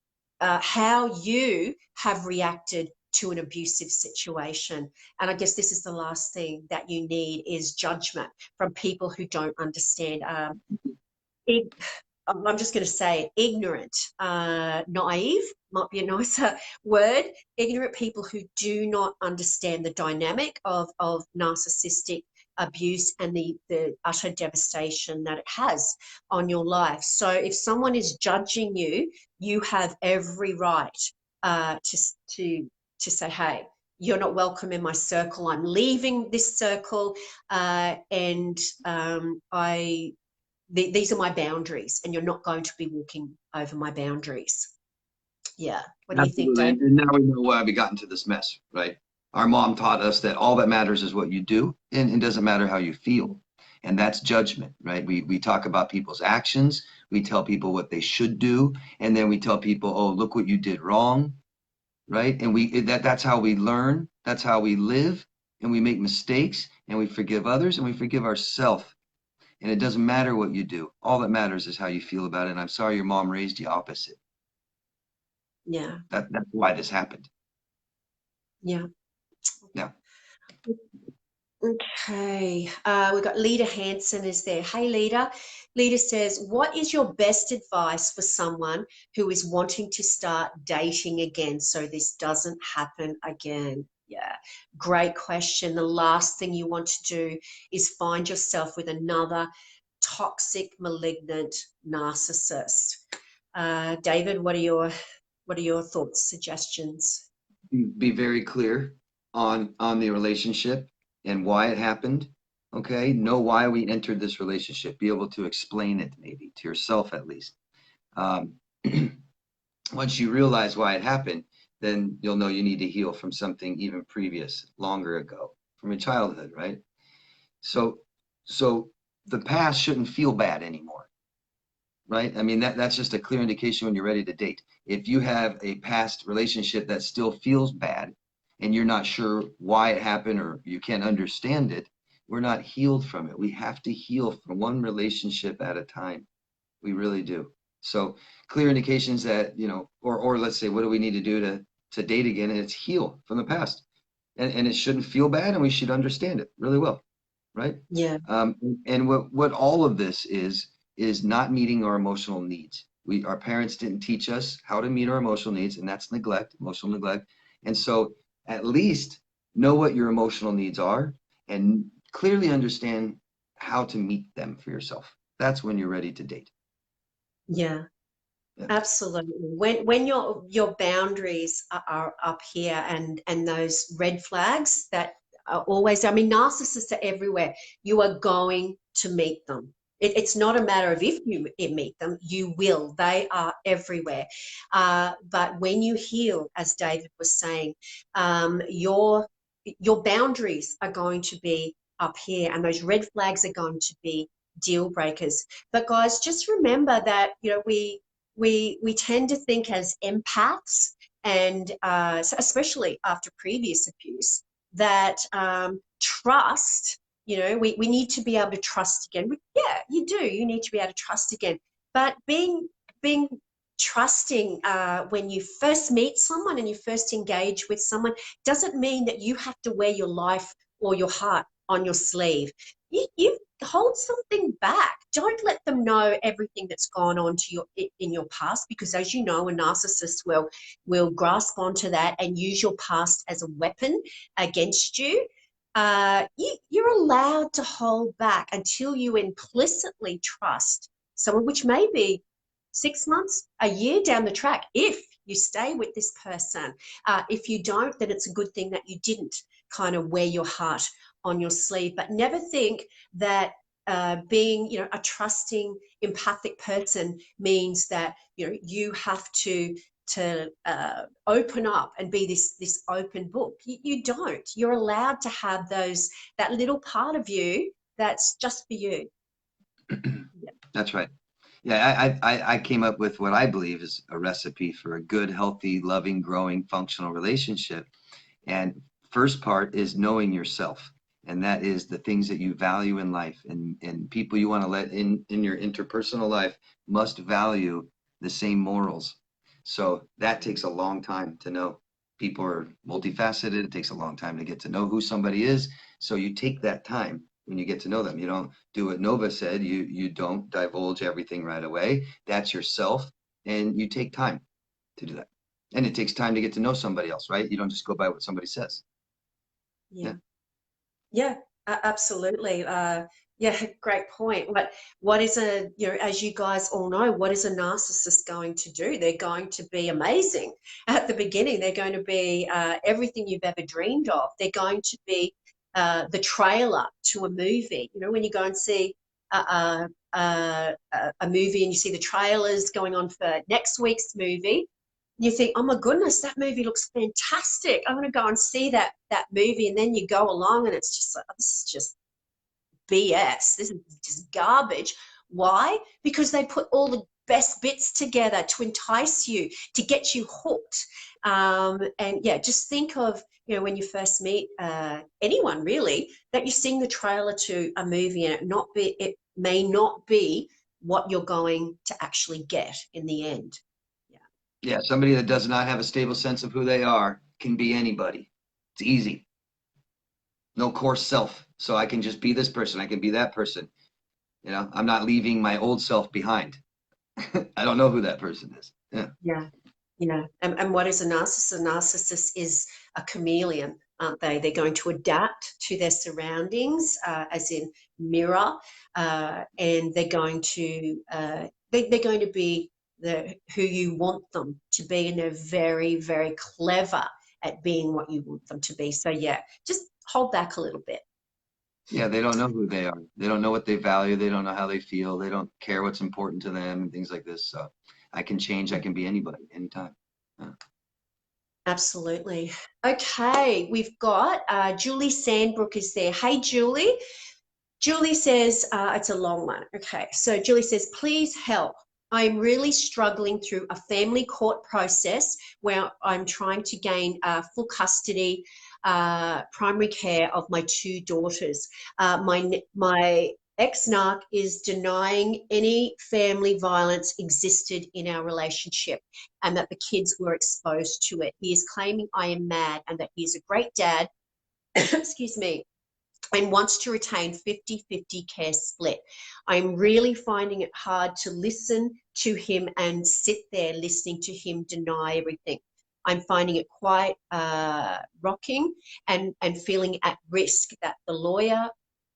A: how you have reacted to an abusive situation. And I guess this is the last thing that you need is judgment from people who don't understand. I'm just going to say ignorant, naive might be a nicer word. Ignorant people who do not understand the dynamic of narcissistic abuse and the utter devastation that it has on your life. So if someone is judging you, you have every right to say, hey, you're not welcome in my circle. I'm leaving this circle, and these are my boundaries, and you're not going to be walking over my boundaries. Yeah. What do you think,
B: Absolutely.
A: Dave?
B: And now we know why we got into this mess, right? Our mom taught us that all that matters is what you do, and it doesn't matter how you feel. And that's judgment, right? We talk about people's actions, we tell people what they should do, and then we tell people, oh, look what you did wrong, right? And that's how we learn, that's how we live, and we make mistakes, and we forgive others, and we forgive ourselves. And it doesn't matter what you do. All that matters is how you feel about it. And I'm sorry your mom raised you opposite.
A: Yeah.
B: That's why this happened.
A: Yeah.
B: Yeah.
A: Okay. We've got Lita Hanson is there. Hey, Lita. Lita says, what is your best advice for someone who is wanting to start dating again so this doesn't happen again? Yeah, great question. The last thing you want to do is find yourself with another toxic, malignant narcissist. David, what are your thoughts, suggestions?
B: Be very clear on the relationship and why it happened. Okay. Know why we entered this relationship. Be able to explain it maybe to yourself at least. Um, once you realize why it happened, then you'll know you need to heal from something even previous, longer ago, from your childhood, right? So, so the past shouldn't feel bad anymore, right? I mean, that's just a clear indication when you're ready to date. If you have a past relationship that still feels bad and you're not sure why it happened or you can't understand it, we're not healed from it. We have to heal from one relationship at a time. We really do. So clear indications that, you know, or let's say, what do we need to do to date again? And it's heal from the past. And it shouldn't feel bad and we should understand it really well, right?
A: Yeah.
B: And what all of this is not meeting our emotional needs. Our parents didn't teach us how to meet our emotional needs, and that's neglect, emotional neglect. And so at least know what your emotional needs are and clearly understand how to meet them for yourself. That's when you're ready to date.
A: Yeah.
B: Yeah.
A: Absolutely. When your boundaries are up here and those red flags that are always, I mean, narcissists are everywhere. You are going to meet them. It's not a matter of if you meet them, you will. They are everywhere. But when you heal, as David was saying, your boundaries are going to be up here, and those red flags are going to be deal breakers. But guys, just remember that, you know, we tend to think as empaths, and so especially after previous abuse, that trust, you know, we need to be able to trust again. Yeah, you do. You need to be able to trust again. But being trusting when you first meet someone and you first engage with someone doesn't mean that you have to wear your life or your heart on your sleeve. You hold something back. Don't let them know everything that's gone on to your in your past, because as you know, a narcissist will grasp onto that and use your past as a weapon against you. You're allowed to hold back until you implicitly trust someone, which may be 6 months, a year down the track, if you stay with this person. If you don't, then it's a good thing that you didn't kind of wear your heart on your sleeve. But never think that being, you know, a trusting, empathic person means that, you know, you have to open up and be this open book. You don't. You're allowed to have that little part of you that's just for you. Yeah.
B: That's right. Yeah, I came up with what I believe is a recipe for a good, healthy, loving, growing, functional relationship. And first part is knowing yourself. And that is the things that you value in life, and people you want to let in your interpersonal life must value the same morals. So that takes a long time to know. People are multifaceted. It takes a long time to get to know who somebody is. So you take that time when you get to know them. You don't do what Nova said. You don't divulge everything right away. That's yourself, and you take time to do that. And it takes time to get to know somebody else, right? You don't just go by what somebody says.
A: Yeah.
B: Yeah.
A: Yeah, absolutely. Yeah, great point. What is a, you know, as you guys all know, what is a narcissist going to do? They're going to be amazing at the beginning. They're going to be everything you've ever dreamed of. They're going to be the trailer to a movie. You know, when you go and see a movie and you see the trailers going on for next week's movie, you think, oh my goodness, that movie looks fantastic. I'm going to go and see that movie. And then you go along and it's just like, oh, this is just BS. This is just garbage. Why? Because they put all the best bits together to entice you, to get you hooked. And yeah, just think of, you know, when you first meet anyone really, that you sing the trailer to a movie and it may not be what you're going to actually get in the end. Yeah.
B: Yeah. Somebody that does not have a stable sense of who they are can be anybody. It's easy. No core self. So I can just be this person. I can be that person. You know, I'm not leaving my old self behind. I don't know who that person is. Yeah.
A: Yeah, yeah. And what is a narcissist? A narcissist is a chameleon, aren't they? They're going to adapt to their surroundings, as in mirror, and they're going to be who you want them to be, and they're very, very clever at being what you want them to be. So yeah, just hold back a little bit.
B: Yeah, they don't know who they are. They don't know what they value. They don't know how they feel. They don't care what's important to them and things like this. So I can change. I can be anybody, anytime. Yeah.
A: Absolutely. Okay, we've got Julie Sandbrook is there. Hey, Julie. Julie says, it's a long one. Okay, so Julie says, please help. I'm really struggling through a family court process where I'm trying to gain full custody, primary care of my two daughters. My ex-narc is denying any family violence existed in our relationship and that the kids were exposed to it. He is claiming I am mad and that he is a great dad, excuse me, and wants to retain 50-50 care split. I'm really finding it hard to listen to him and sit there listening to him deny everything. I'm finding it quite rocking and feeling at risk that the lawyer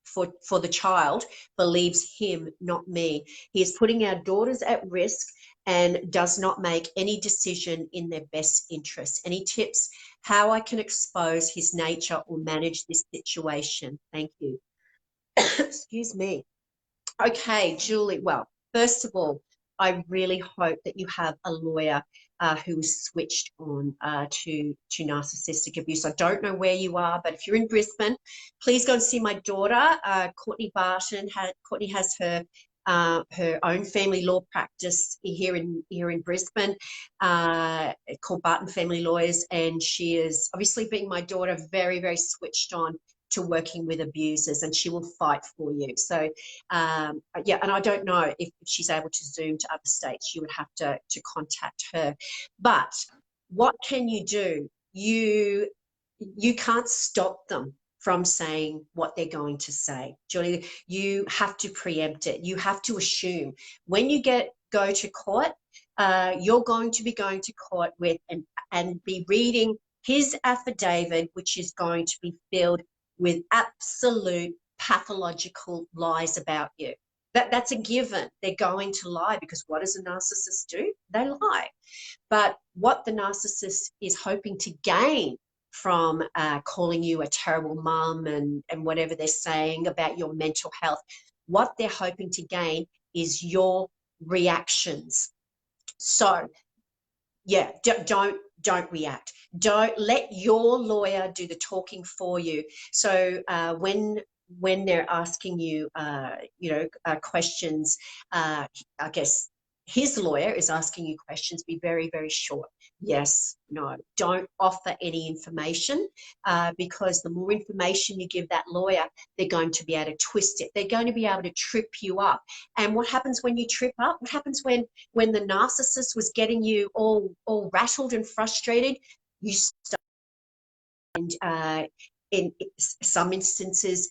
A: for the child believes him, not me. He is putting our daughters at risk and does not make any decision in their best interest. Any tips how I can expose his nature or manage this situation? Thank you. Excuse me. Okay, Julie. Well, first of all, I really hope that you have a lawyer who is switched on to narcissistic abuse. I don't know where you are, but if you're in Brisbane, please go and see my daughter, Courtney Barton. Courtney has her own family law practice here in Brisbane, called Barton Family Lawyers, and she is, obviously being my daughter, very, very switched on to working with abusers, and she will fight for you. So yeah, and I don't know if she's able to Zoom to other states. You would have to contact her. But what can you do? You can't stop them from saying what they're going to say. Julie, you have to preempt it. You have to assume when you go to court, you're going to be going to court with and be reading his affidavit, which is going to be filled with absolute pathological lies about you. That's a given. They're going to lie because what does a narcissist do? They lie. But what the narcissist is hoping to gain from calling you a terrible mum and whatever they're saying about your mental health, what they're hoping to gain is your reactions. So yeah, don't react. Don't let your lawyer do the talking for you. So when they're asking you, questions, I guess his lawyer is asking you questions. Be very, very short. Yes, no. Don't offer any information because the more information you give that lawyer, they're going to be able to twist it. They're going to be able to trip you up. And what happens when you trip up? What happens when the narcissist was getting you all rattled and frustrated? You start, and in some instances,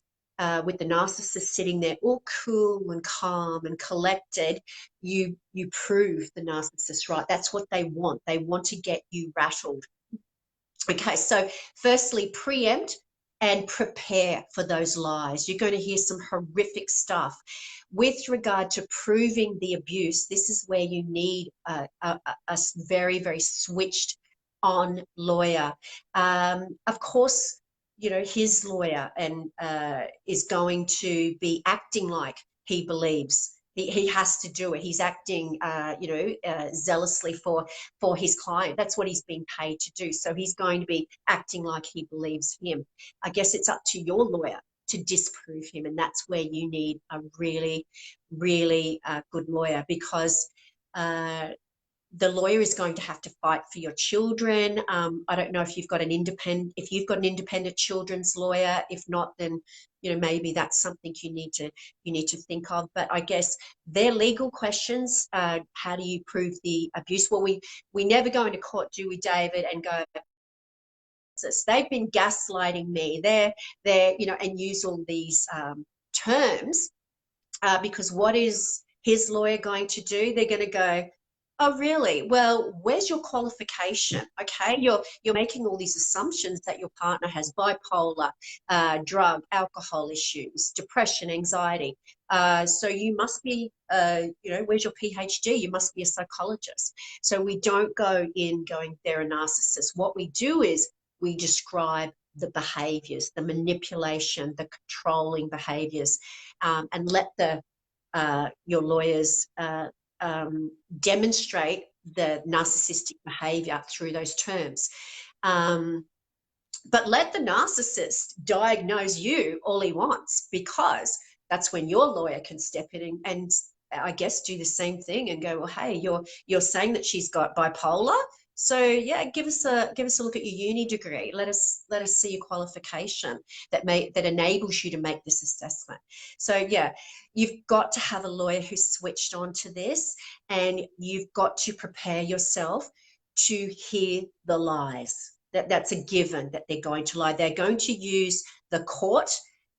A: with the narcissist sitting there all cool and calm and collected, you prove the narcissist right. That's what they want. They want to get you rattled. Okay, so firstly, preempt and prepare for those lies. You're going to hear some horrific stuff. With regard to proving the abuse, this is where you need a very, very switched on lawyer. Of course, you know, his lawyer and is going to be acting like he believes. He has to do it. He's acting, zealously for his client. That's what he's been paid to do. So he's going to be acting like he believes him. I guess it's up to your lawyer to disprove him, and that's where you need a really, really good lawyer, because the lawyer is going to have to fight for your children. I don't know if you've got an independent children's lawyer. If not, then maybe that's something you need to think of. But I guess they're legal questions. How do you prove the abuse? Well, we never go into court, do we, David, and go, they've been gaslighting me. They're and use all these terms because what is his lawyer going to do? They're going to go, oh, really? Well, where's your qualification? Okay, you're making all these assumptions that your partner has bipolar, drug, alcohol issues, depression, anxiety. So you must be, where's your PhD? You must be a psychologist. So we don't go in going, they're a narcissist. What we do is we describe the behaviors, the manipulation, the controlling behaviors, and let your lawyers demonstrate the narcissistic behavior through those terms. But let the narcissist diagnose you all he wants, because that's when your lawyer can step in and I guess do the same thing and go, well, hey, you're saying that she's got bipolar. So yeah, give us a look at your uni degree. Let us see your qualification that enables you to make this assessment. So yeah, you've got to have a lawyer who's switched on to this, and you've got to prepare yourself to hear the lies. That's a given that they're going to lie. They're going to use the court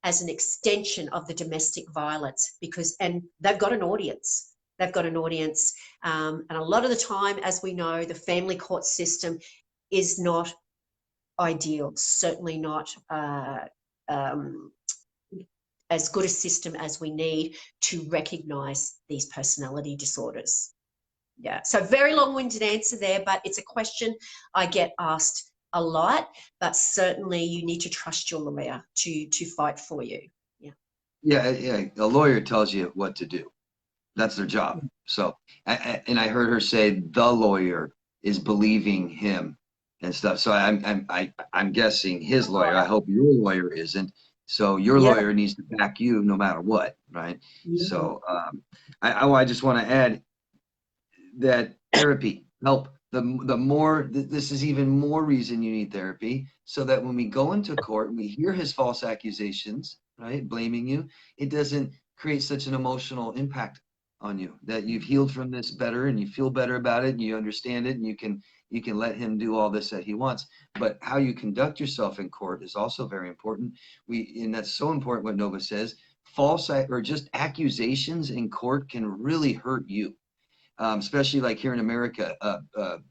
A: as an extension of the domestic violence, and they've got an audience. They've got an audience. And a lot of the time, as we know, the family court system is not ideal, certainly not as good a system as we need to recognise these personality disorders. Yeah, so very long-winded answer there, but it's a question I get asked a lot, but certainly you need to trust your lawyer to fight for you.
B: Yeah. A lawyer tells you what to do. That's their job. So, and I heard her say the lawyer is believing him and stuff. So I'm guessing his lawyer. I hope your lawyer isn't. So your lawyer needs to back you no matter what, right? So I just want to add that therapy help. The more, this is even more reason you need therapy, so that when we go into court and we hear his false accusations, right, blaming you, it doesn't create such an emotional impact on you, that you've healed from this better and you feel better about it and you understand it, and you can let him do all this that he wants. But how you conduct yourself in court is also very important. And that's so important what Nova says. False or just accusations in court can really hurt you. Especially like here in America,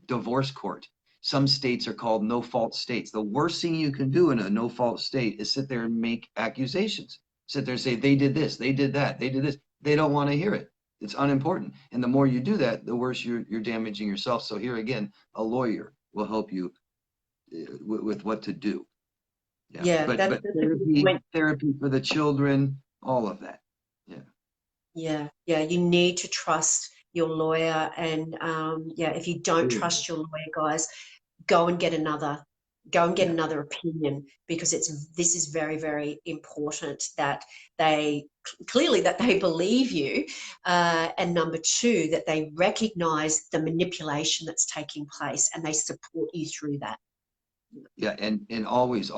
B: divorce court. Some states are called no-fault states. The worst thing you can do in a no-fault state is sit there and make accusations. Sit there and say, they did this, they did that, they did this. They don't want to hear it. It's unimportant. And the more you do that, the worse you're damaging yourself. So here again, a lawyer will help you with what to do. But therapy for the children, all of that.
A: Yeah. You need to trust your lawyer, and if you don't trust your lawyer, guys, go and get another opinion, because this is very, very important that they believe you, and number two, that they recognize the manipulation that's taking place and they support you through that.
B: And always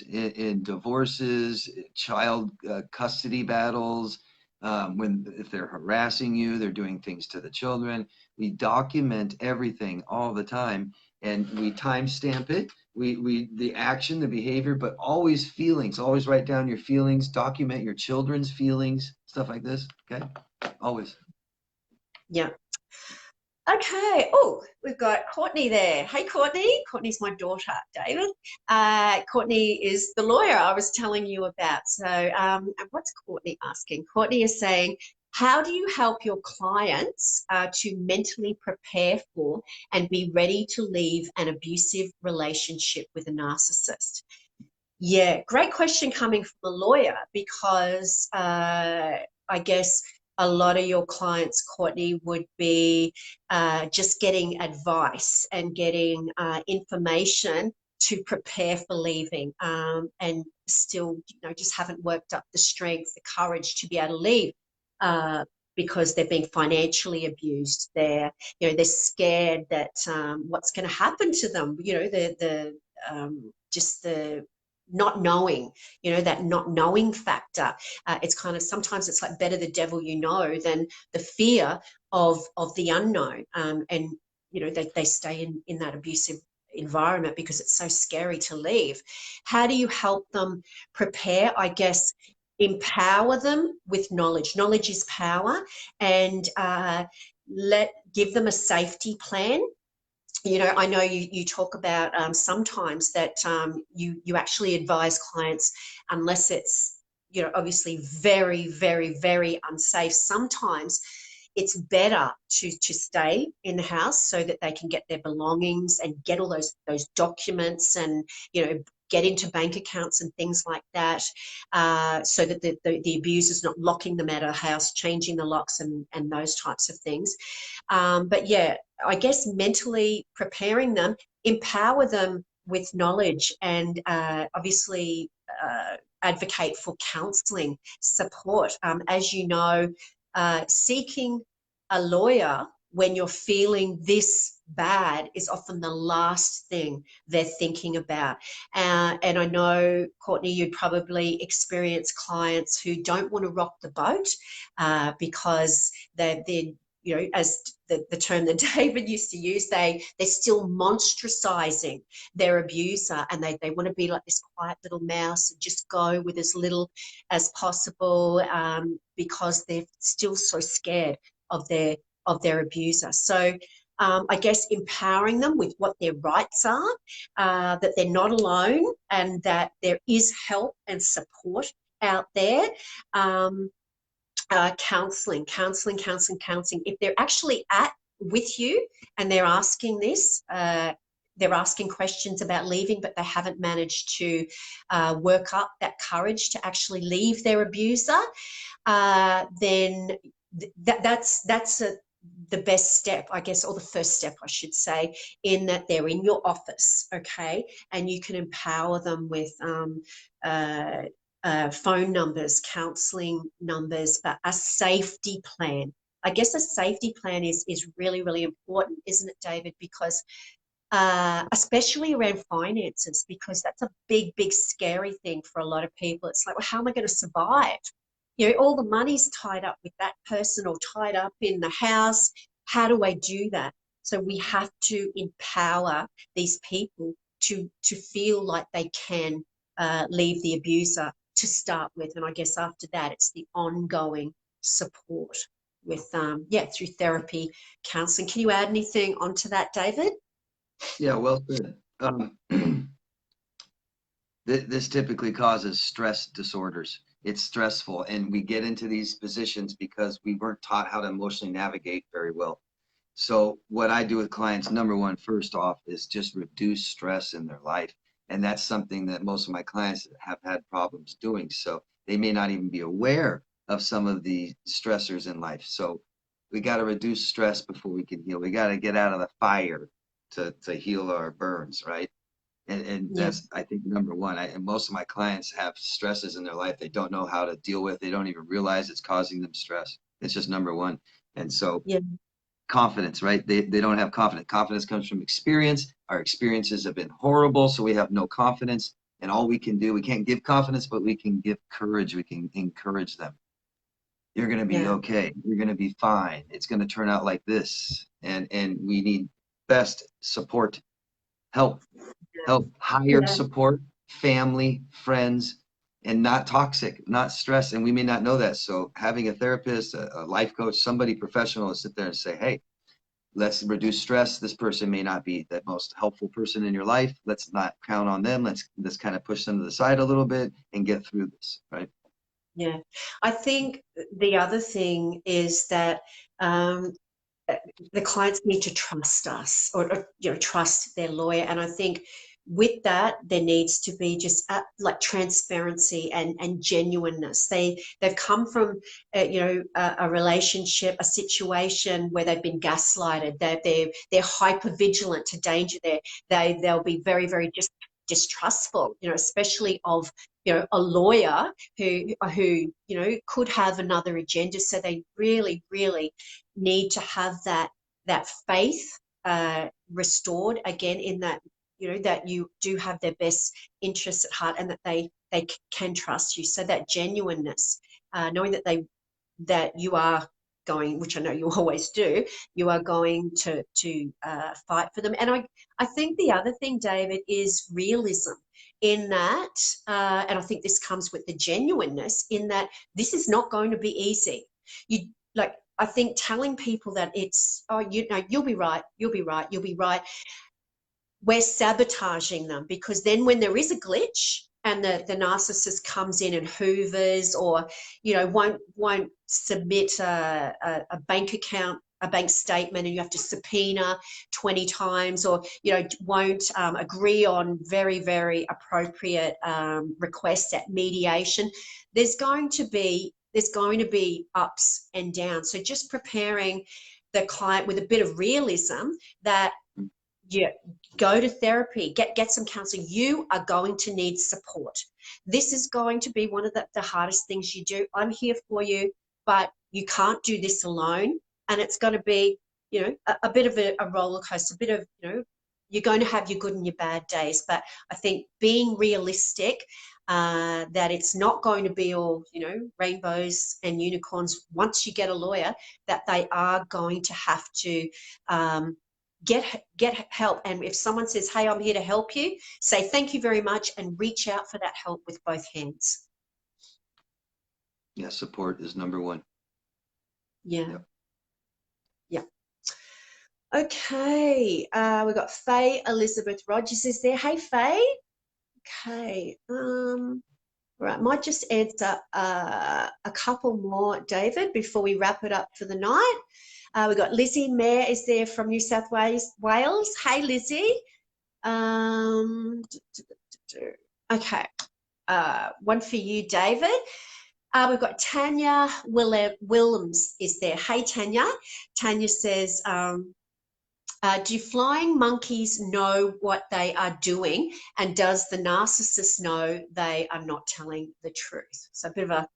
B: in divorces, child custody battles, if they're harassing you, they're doing things to the children, we document everything all the time, and we timestamp it. The action, the behavior, but always feelings. Always write down your feelings. Document your children's feelings. Stuff like this. Okay, always.
A: Yeah. Okay. Oh, we've got Courtney there. Hey, Courtney. Courtney's my daughter, David. Courtney is the lawyer I was telling you about. So what's Courtney asking? Courtney is saying, how do you help your clients to mentally prepare for and be ready to leave an abusive relationship with a narcissist? Yeah, great question coming from a lawyer, because I guess a lot of your clients, Courtney, would be just getting advice and getting information to prepare for leaving, and still, just haven't worked up the strength, the courage to be able to leave, because they're being financially abused. They're scared that what's going to happen to them. Just the not knowing, that not knowing factor. It's kind of, sometimes it's like better the devil you know than the fear of the unknown. And they stay in that abusive environment because it's so scary to leave. How do you help them prepare? I guess empower them with knowledge. Knowledge is power, and give them a safety plan. I know you talk about sometimes that you actually advise clients, unless it's, obviously very, very, very unsafe. Sometimes it's better to stay in the house so that they can get their belongings and get all those documents and, get into bank accounts and things like that, so that the abuser's not locking them out of the house, changing the locks and those types of things. But yeah, I guess mentally preparing them, empower them with knowledge, and obviously advocate for counselling support. As you know, seeking a lawyer when you're feeling this bad is often the last thing they're thinking about. And I know, Courtney, you'd probably experience clients who don't want to rock the boat because they're you know, as the term that David used to use, they're still monstrosizing their abuser, and they want to be like this quiet little mouse and just go with as little as possible because they're still so scared of their abuser. So I guess empowering them with what their rights are, that they're not alone, and that there is help and support out there. Counselling. If they're actually with you and they're asking this, they're asking questions about leaving, but they haven't managed to work up that courage to actually leave their abuser, then that's the best step, I guess, or the first step, I should say, in that they're in your office, okay, and you can empower them with phone numbers, counselling numbers, but a safety plan. I guess a safety plan is really, really important, isn't it, David? Because especially around finances, because that's a big, big, scary thing for a lot of people. It's like, well, how am I going to survive? You know, all the money's tied up with that person or tied up in the house. How do I do that? So we have to empower these people to feel like they can leave the abuser to start with. And I guess after that, it's the ongoing support with, through therapy, counselling. Can you add anything onto that, David?
B: Yeah, well said. This typically causes stress disorders. It's stressful, and we get into these positions because we weren't taught how to emotionally navigate very well. So what I do with clients, number one, first off, is just reduce stress in their life. And that's something that most of my clients have had problems doing. So they may not even be aware of some of the stressors in life. So we got to reduce stress before we can heal. We got to get out of the fire to heal our burns, right? And
A: Yeah,
B: that's, I think, number one. And most of my clients have stresses in their life they don't know how to deal with. They don't even realize it's causing them stress. It's just number one. And so
A: yeah,
B: confidence, right? They don't have confidence. Confidence comes from experience. Our experiences have been horrible, so we have no confidence. And all we can do, we can't give confidence, but we can give courage. We can encourage them. You're going to be
A: yeah,
B: okay. You're going to be fine. It's going to turn out like this. And we need best support, help, higher
A: yeah,
B: support, family, friends, and not toxic, not stress. And we may not know that. So having a therapist, a life coach, somebody professional to sit there and say, hey, let's reduce stress. This person may not be the most helpful person in your life. Let's not count on them. Let's kind of push them to the side a little bit and get through this, right?
A: yeah. I think the other thing is that um, the clients need to trust us, or you know, trust their lawyer. And I think with that, there needs to be just like transparency and genuineness. They've come from a relationship, a situation where they've been gaslighted. They're hyper vigilant to danger. They'll be very, very just distrustful, you know, especially of, you know, a lawyer who you know, could have another agenda. So they really, really need to have that faith restored again, in that, you know, that you do have their best interests at heart, and that they can trust you. So that genuineness, knowing that you are going, which I know you always do, you are going to fight for them. And I think the other thing, David, is realism in that, and I think this comes with the genuineness, in that this is not going to be easy. You like, I think telling people that it's, oh, you know, you'll be right, we're sabotaging them, because then when there is a glitch and the narcissist comes in and hoovers, or, you know, won't submit a bank account, a bank statement, and you have to subpoena 20 times, or, you know, won't agree on very, very appropriate requests at mediation, there's going to be ups and downs. So just preparing the client with a bit of realism that Yeah, go to therapy, get some counseling. You are going to need support. This is going to be one of the hardest things you do. I'm here for you, but you can't do this alone. And it's going to be, you know, a bit of a roller coaster, a bit of, you know, you're going to have your good and your bad days. But I think being realistic, that it's not going to be all, you know, rainbows and unicorns once you get a lawyer, that they are going to have to get help. And if someone says, hey, I'm here to help you, say thank you very much and reach out for that help with both hands.
B: Yeah, support is number one.
A: Yeah.
B: Yep.
A: Yeah. Okay. We've got Faye Elizabeth Rogers is there. Hey, Faye. Okay. Right. Might just answer a couple more, David, before we wrap it up for the night. We've got Lizzie Mayer is there from New South Wales. Hey, Lizzie. Okay. One for you, David. We've got Tanya Willems is there. Hey, Tanya. Tanya says, do flying monkeys know what they are doing? And does the narcissist know they are not telling the truth? So a bit of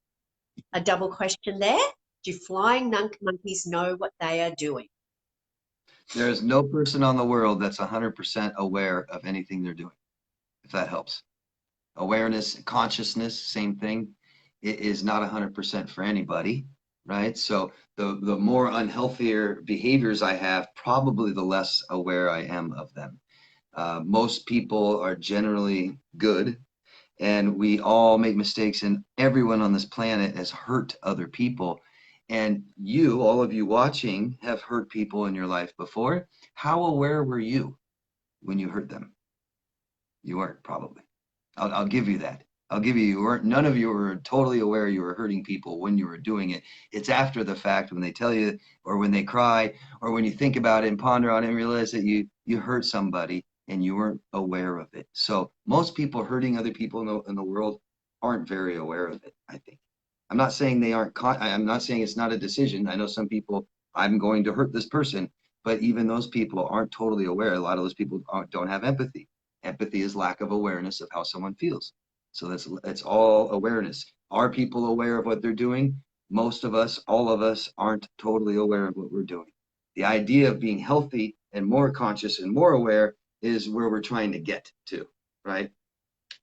A: a double question there. Do flying monkeys know what they are doing?
B: There is no person on the world that's 100% aware of anything they're doing, if that helps. Awareness, consciousness, same thing. It is not 100% for anybody, right? So the more unhealthier behaviors I have, probably the less aware I am of them. Most people are generally good, and we all make mistakes, and everyone on this planet has hurt other people. And you, all of you watching, have hurt people in your life before. How aware were you when you hurt them? You weren't, probably. I'll give you that. I'll give you weren't, none of you were totally aware you were hurting people when you were doing it. It's after the fact when they tell you, or when they cry, or when you think about it and ponder on it and realize that you hurt somebody and you weren't aware of it. So most people hurting other people in the world aren't very aware of it, I think. I'm not saying they aren't I'm not saying it's not a decision. I know some people, I'm going to hurt this person, but even those people aren't totally aware. A lot of those people don't have empathy. Empathy is lack of awareness of how someone feels. So that's all awareness. Are people aware of what they're doing? Most of us, all of us, aren't totally aware of what we're doing. The idea of being healthy and more conscious and more aware is where we're trying to get to, right?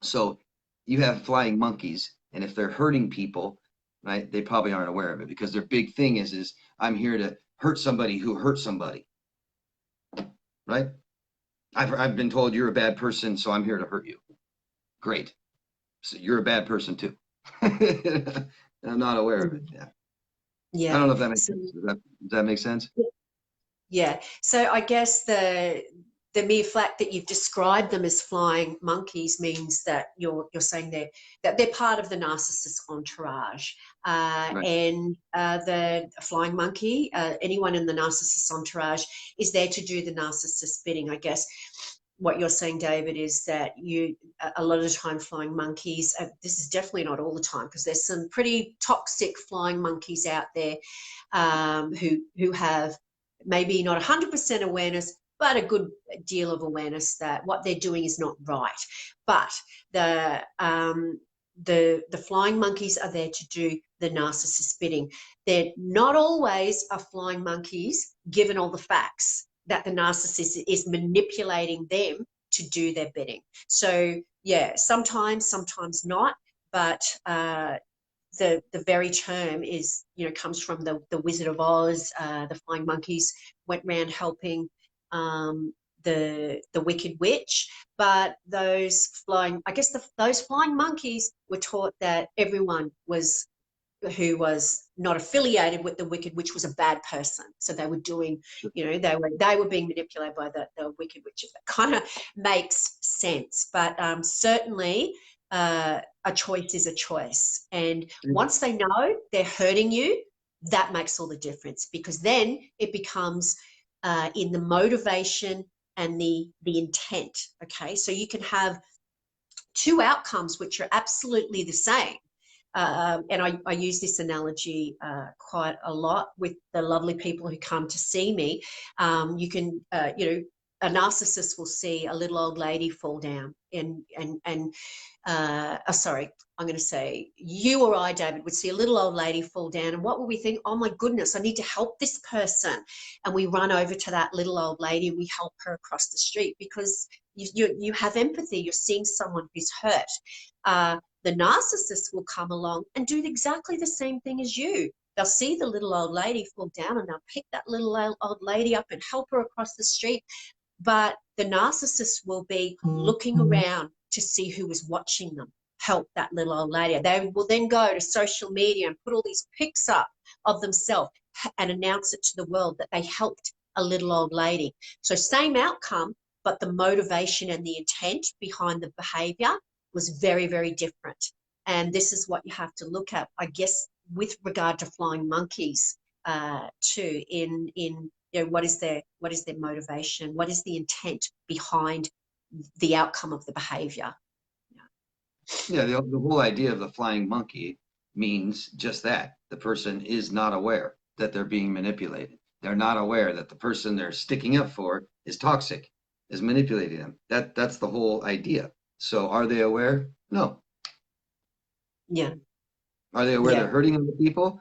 B: So you have flying monkeys, and if they're hurting people, right, they probably aren't aware of it, because their big thing is I'm here to hurt somebody who hurt somebody, right? I've been told you're a bad person, so I'm here to hurt you. Great. So you're a bad person too. I'm not aware of it. Yeah. I
A: Yeah.
B: don't know if that makes sense. Does that make sense?
A: Yeah. So I guess the mere fact that you've described them as flying monkeys means that you're saying that they're part of the narcissist entourage.
B: Right.
A: And the flying monkey, anyone in the narcissist entourage, is there to do the narcissist bidding. I guess what you're saying, David, is that a lot of the time flying monkeys, this is definitely not all the time, because there's some pretty toxic flying monkeys out there, who have maybe not 100% awareness, but a good deal of awareness that what they're doing is not right. But the flying monkeys are there to do the narcissist bidding. They're not always a flying monkeys, given all the facts that the narcissist is manipulating them to do their bidding. So yeah, sometimes not, but the very term is, comes from the Wizard of Oz. The flying monkeys went around helping the Wicked Witch, but those flying monkeys were taught that everyone who was not affiliated with the Wicked Witch was a bad person. So they were doing, they were being manipulated by the Wicked Witch. That kind of makes sense, but certainly a choice is a choice. And once they know they're hurting you, that makes all the difference, because then it becomes in the motivation and the intent. Okay, so you can have two outcomes which are absolutely the same. And I use this analogy quite a lot with the lovely people who come to see me. You can, a narcissist will see a little old lady fall down sorry, I'm going to say you or I, David, would see a little old lady fall down, and what will we think? Oh my goodness, I need to help this person. And we run over to that little old lady and we help her across the street because you have empathy. You're seeing someone who's hurt. The narcissist will come along and do exactly the same thing as you. They'll see the little old lady fall down and they'll pick that little old lady up and help her across the street. But the narcissist will be looking around to see who is watching them help that little old lady. They will then go to social media and put all these pics up of themselves and announce it to the world that they helped a little old lady. So same outcome, but the motivation and the intent behind the behavior was very, very different. And this is what you have to look at, I guess, with regard to flying monkeys too, in you know, what is their motivation? What is the intent behind the outcome of the behavior?
B: Yeah, the whole idea of the flying monkey means just that. The person is not aware that they're being manipulated. They're not aware that the person they're sticking up for is toxic, is manipulating them. That's the whole idea. So are they aware? No.
A: Yeah.
B: Are they aware
A: Yeah.
B: they're hurting other people?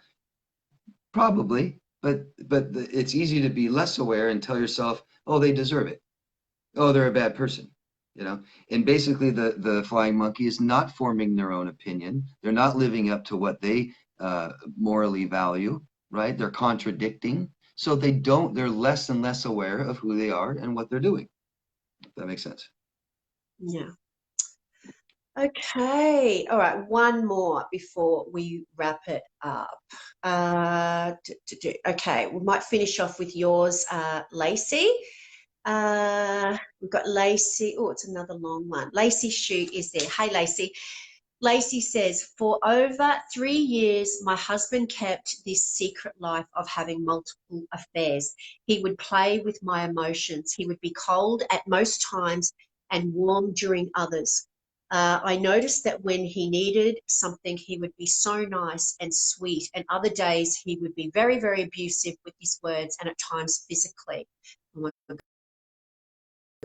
B: Probably, but it's easy to be less aware and tell yourself, oh, they deserve it. Oh, they're a bad person. You know, and basically the flying monkey is not forming their own opinion. They're not living up to what they morally value, right? They're contradicting. So they're less and less aware of who they are and what they're doing. If that makes sense.
A: Yeah. Okay. All right. One more before we wrap it up. Okay. We might finish off with yours, Lacey. We've got Lacey. Oh, it's another long one. Lacey Shoot is there. Hey, Lacey. Lacey says, for over 3 years, my husband kept this secret life of having multiple affairs. He would play with my emotions. He would be cold at most times and warm during others. I noticed that when he needed something, he would be so nice and sweet, and other days he would be very, very abusive with his words and at times physically. Oh my God.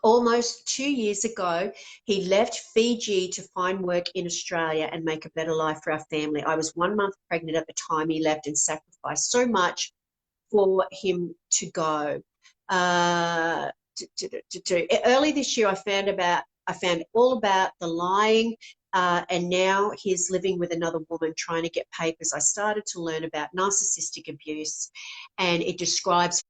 A: Almost 2 years ago, he left Fiji to find work in Australia and make a better life for our family. I was 1 month pregnant at the time he left and sacrificed so much for him to go. Early this year, I found all about the lying, and now he's living with another woman trying to get papers. I started to learn about narcissistic abuse, and it describes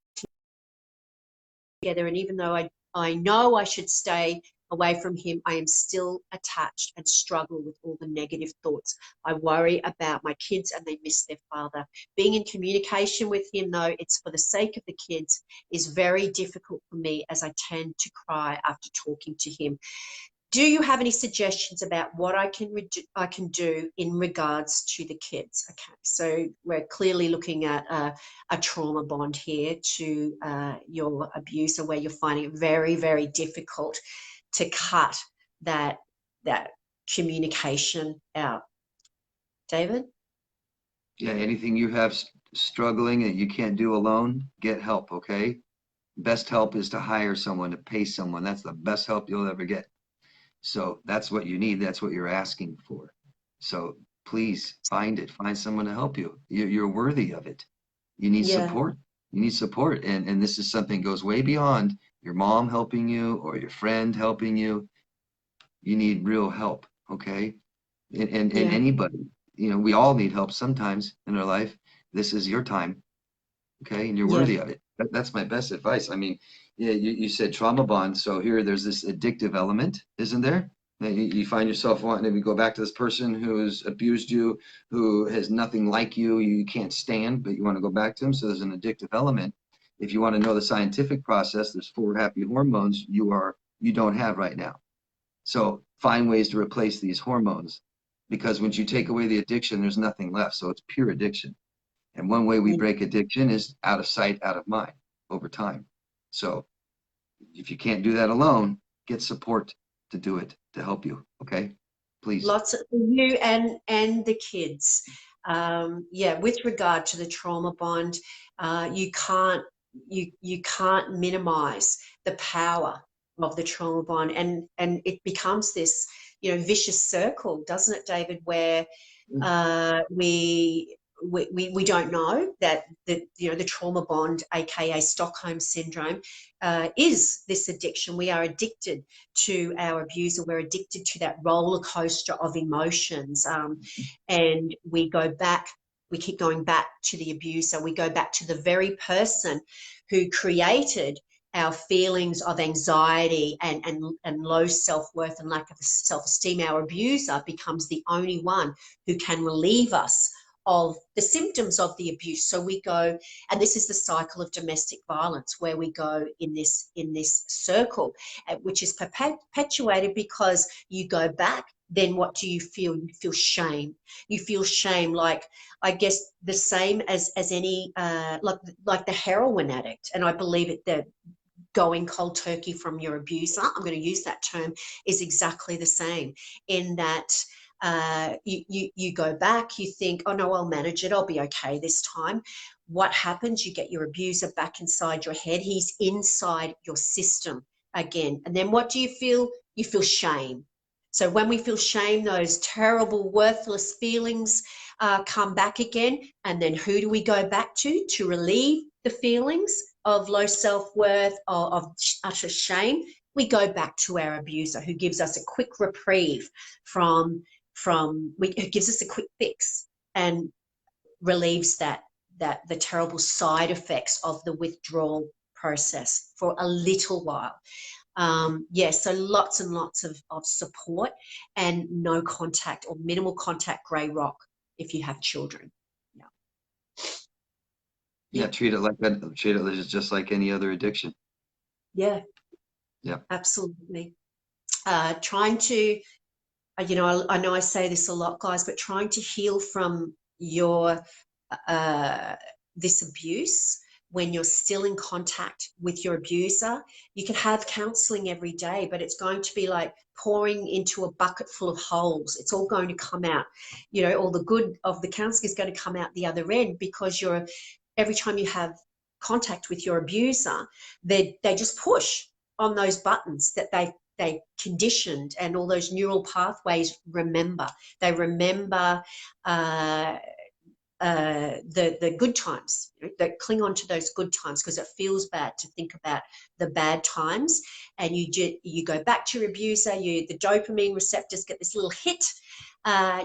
A: together. And even though I know I should stay away from him, I am still attached and struggle with all the negative thoughts. I worry about my kids and they miss their father. Being in communication with him, though it's for the sake of the kids, is very difficult for me as I tend to cry after talking to him. Do you have any suggestions about what I can do in regards to the kids? Okay, so we're clearly looking at a trauma bond here to your abuse, or where you're finding it very, very difficult to cut that communication out. David?
B: Yeah, anything you have struggling that you can't do alone, get help, okay? Best help is to hire someone, to pay someone. That's the best help you'll ever get. So that's what you need. That's what you're asking for. So please find someone to help you. You're worthy of it. You need
A: Yeah.
B: support. You need support. And this is something goes way beyond your mom helping you or your friend helping you. You need real help. Okay. And
A: Yeah.
B: anybody, you know, we all need help sometimes in our life. This is your time. Okay. And you're
A: Yeah.
B: worthy of it. That's my best advice. I mean, yeah, you said trauma bond. So there's this addictive element, isn't there? You find yourself wanting to go back to this person who's abused you, who has nothing like you can't stand, but you want to go back to them. So there's an addictive element. If you want to know the scientific process, there's 4 happy hormones you don't have right now. So find ways to replace these hormones, because once you take away the addiction, there's nothing left. So it's pure addiction. And one way we break addiction is out of sight, out of mind over time. So if you can't do that alone, get support to do it, to help you. Okay, please.
A: Lots of you and the kids. Yeah, with regard to the trauma bond, you can't you can't minimize the power of the trauma bond, and it becomes this, you know, vicious circle, doesn't it, David, where we don't know that the, you know, the trauma bond, aka Stockholm syndrome, is this addiction. We are addicted to our abuser. We're addicted to that roller coaster of emotions, and we go back. We keep going back to the abuser. We go back to the very person who created our feelings of anxiety and low self-worth and lack of self-esteem. Our abuser becomes the only one who can relieve us of the symptoms of the abuse. So we go, and this is the cycle of domestic violence, where we go in this circle, which is perpetuated because you go back. Then what do you feel? You feel shame. You feel shame, like, I guess the same as any like the heroin addict. And I believe it, that going cold turkey from your abuser, I'm going to use that term, is exactly the same, in that you go back, you think, oh no, I'll manage it, I'll be okay this time. What happens? You get your abuser back inside your head. He's inside your system again. And then what do you feel? You feel shame. So when we feel shame, those terrible, worthless feelings come back again. And then who do we go back to relieve the feelings of low self-worth, of utter shame? We go back to our abuser, who gives us a quick reprieve who gives us a quick fix and relieves the terrible side effects of the withdrawal process for a little while. Yeah, so lots and lots of support, and no contact or minimal contact grey rock if you have children.
B: Yeah, treat it like that. Treat it just like any other addiction.
A: Yeah,
B: Yeah.
A: absolutely. Trying to, you know, I know I say this a lot, guys, but trying to heal from your this abuse when you're still in contact with your abuser. You can have counseling every day, but it's going to be like pouring into a bucket full of holes. It's all going to come out, you know, all the good of the counseling is going to come out the other end, because every time you have contact with your abuser, they just push on those buttons that they conditioned, and all those neural pathways remember. They remember the good times. They cling on to those good times because it feels bad to think about the bad times. And you go back to your abuser. The dopamine receptors get this little hit.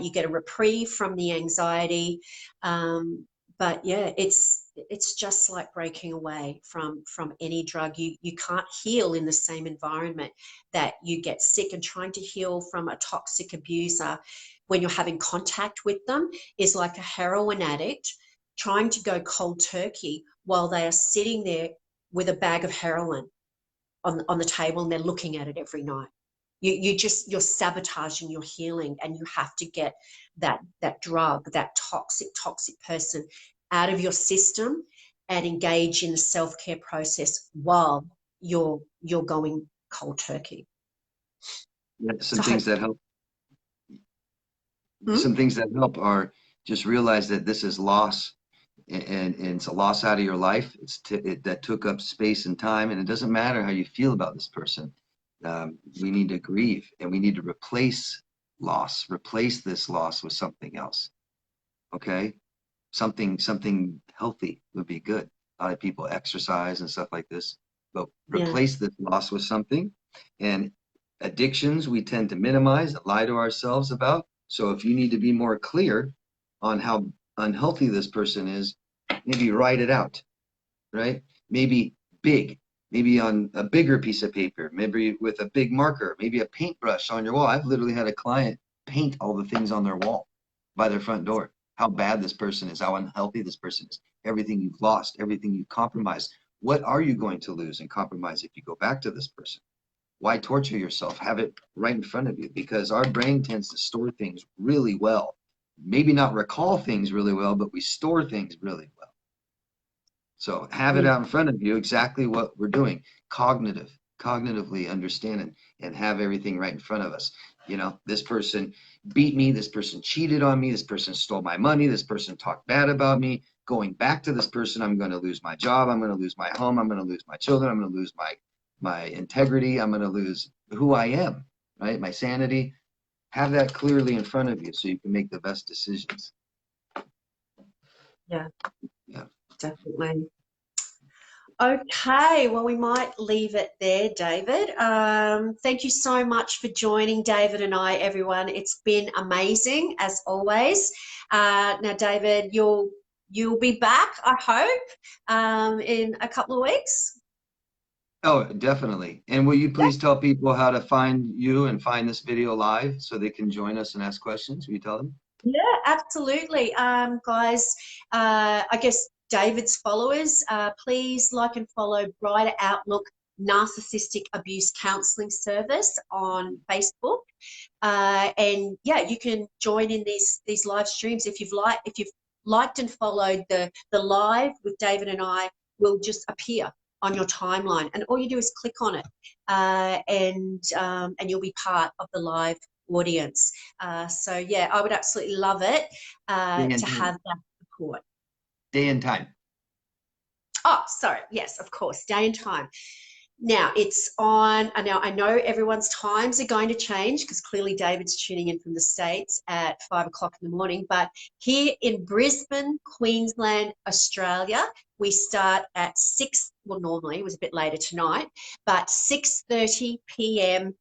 A: You get a reprieve from the anxiety. But yeah, it's just like breaking away from any drug. You can't heal in the same environment that you get sick. And trying to heal from a toxic abuser when you're having contact with them is like a heroin addict trying to go cold turkey while they are sitting there with a bag of heroin on the table, and they're looking at it every night. You're sabotaging your healing, and you have to get that drug, that toxic person out of your system and engage in the self-care process while you're going cold turkey.
B: Yeah, some things that help. Some things that help are just realize that this is loss, and it's a loss out of your life. That took up space and time, and it doesn't matter how you feel about this person. We need to grieve, and we need to replace this loss with something else. Okay, something healthy would be good. A lot of people exercise and stuff like this, but replace this loss with something. And addictions we tend to minimize and lie to ourselves about. So if you need to be more clear on how unhealthy this person is, maybe write it out, right? Maybe maybe on a bigger piece of paper, maybe with a big marker, maybe a paintbrush on your wall. I've literally had a client paint all the things on their wall by their front door. How bad this person is, how unhealthy this person is, everything you've lost, everything you've compromised. What are you going to lose and compromise if you go back to this person? Why torture yourself? Have it right in front of you, because our brain tends to store things really well. Maybe not recall things really well, but we store things really well. So have it out in front of you, exactly what we're doing. Cognitively understand and have everything right in front of us. You know, this person beat me, this person cheated on me, this person stole my money, this person talked bad about me. going back to this person, I'm going to lose my job. I'm going to lose my home. I'm going to lose my children. I'm going to lose my integrity. I'm going to lose who I am, right? My sanity. Have that clearly in front of you so you can make the best decisions.
A: Yeah,
B: Yeah.
A: definitely. Okay, well, we might leave it there, David. Thank you so much for joining David and I, everyone. It's been amazing, as always. Now, David, you'll be back, I hope, in a couple of weeks.
B: Oh, definitely. And will you please tell people how to find you and find this video live so they can join us and ask questions? Will you tell them?
A: Yeah, absolutely. Guys, I guess David's followers, please like and follow Brighter Outlook Narcissistic Abuse Counselling Service on Facebook. And yeah, you can join in these live streams if you've liked and followed the live with David and I will just appear on your timeline, and all you do is click on it, and you'll be part of the live audience. So yeah, I would absolutely love it to have that support.
B: Day and time.
A: Oh, sorry. Yes, of course. Day and time. Now it's on. Now I know everyone's times are going to change because clearly David's tuning in from the States at 5 o'clock in the morning. But here in Brisbane, Queensland, Australia, we start at 6. Well, normally it was a bit later tonight, but 6:30 p.m.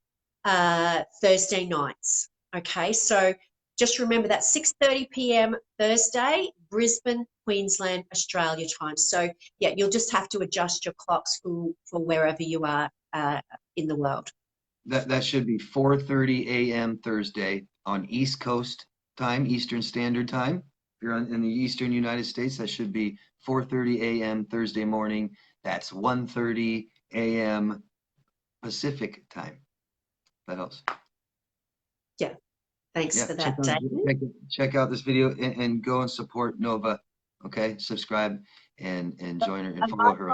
A: Thursday nights. Okay, so just remember that 6:30 p.m. Thursday, Brisbane, Queensland, Australia time. So yeah, you'll just have to adjust your clocks for wherever you are in the world.
B: That should be 4:30 a.m. Thursday on East Coast time, Eastern Standard Time. If you're in the Eastern United States, that should be 4:30 a.m. Thursday morning. That's 1:30 a.m. Pacific time. That helps.
A: Yeah. Thanks for that, David.
B: Check out this video and go and support Nova. Okay, subscribe and join her and follow her.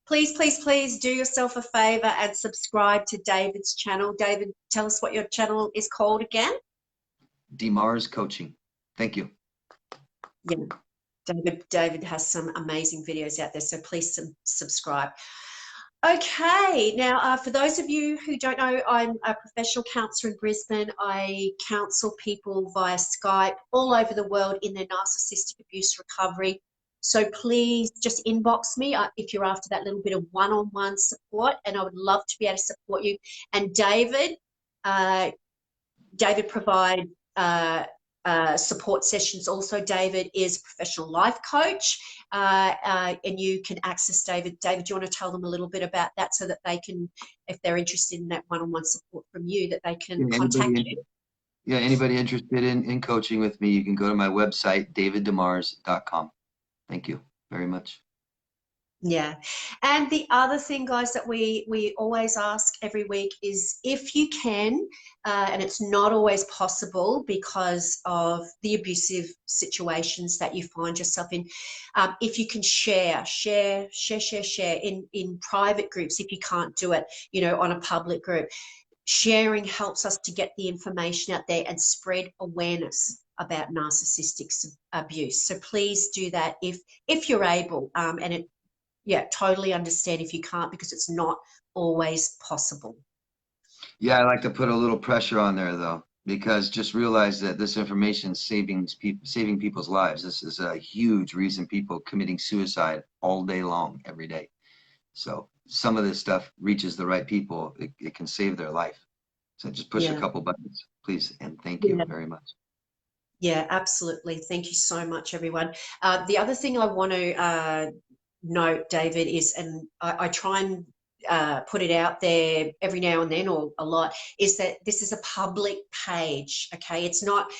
A: Please do yourself a favor and subscribe to David's channel. David, tell us what your channel is called again.
B: DeMars Coaching. Thank you.
A: Yeah, David has some amazing videos out there, so please subscribe. Okay, now for those of you who don't know, I'm a professional counsellor in Brisbane. I counsel people via Skype all over the world in their narcissistic abuse recovery. So please just inbox me if you're after that little bit of one-on-one support, and I would love to be able to support you. And David provides support sessions. Also, David is a professional life coach, and you can access David. David, do you want to tell them a little bit about that so that they can, if they're interested in that one-on-one support from you, that they can contact you?
B: Yeah, anybody interested in coaching with me, you can go to my website, daviddemars.com. Thank you very much.
A: Yeah. And the other thing, guys, that we always ask every week is if you can, and it's not always possible because of the abusive situations that you find yourself in, if you can share in private groups if you can't do it, on a public group. Sharing helps us to get the information out there and spread awareness about narcissistic abuse. So please do that if you're able, and totally understand if you can't because it's not always possible.
B: Yeah, I like to put a little pressure on there though, because just realize that this information is saving people's lives. This is a huge reason people committing suicide all day long, every day. So some of this stuff reaches the right people. It can save their life. So just push a couple buttons, please, and thank you very much.
A: Yeah, absolutely. Thank you so much, everyone. The other thing I want to note, David, is, and I try and put it out there every now and then, or a lot, is that this is a public page. Okay, it's not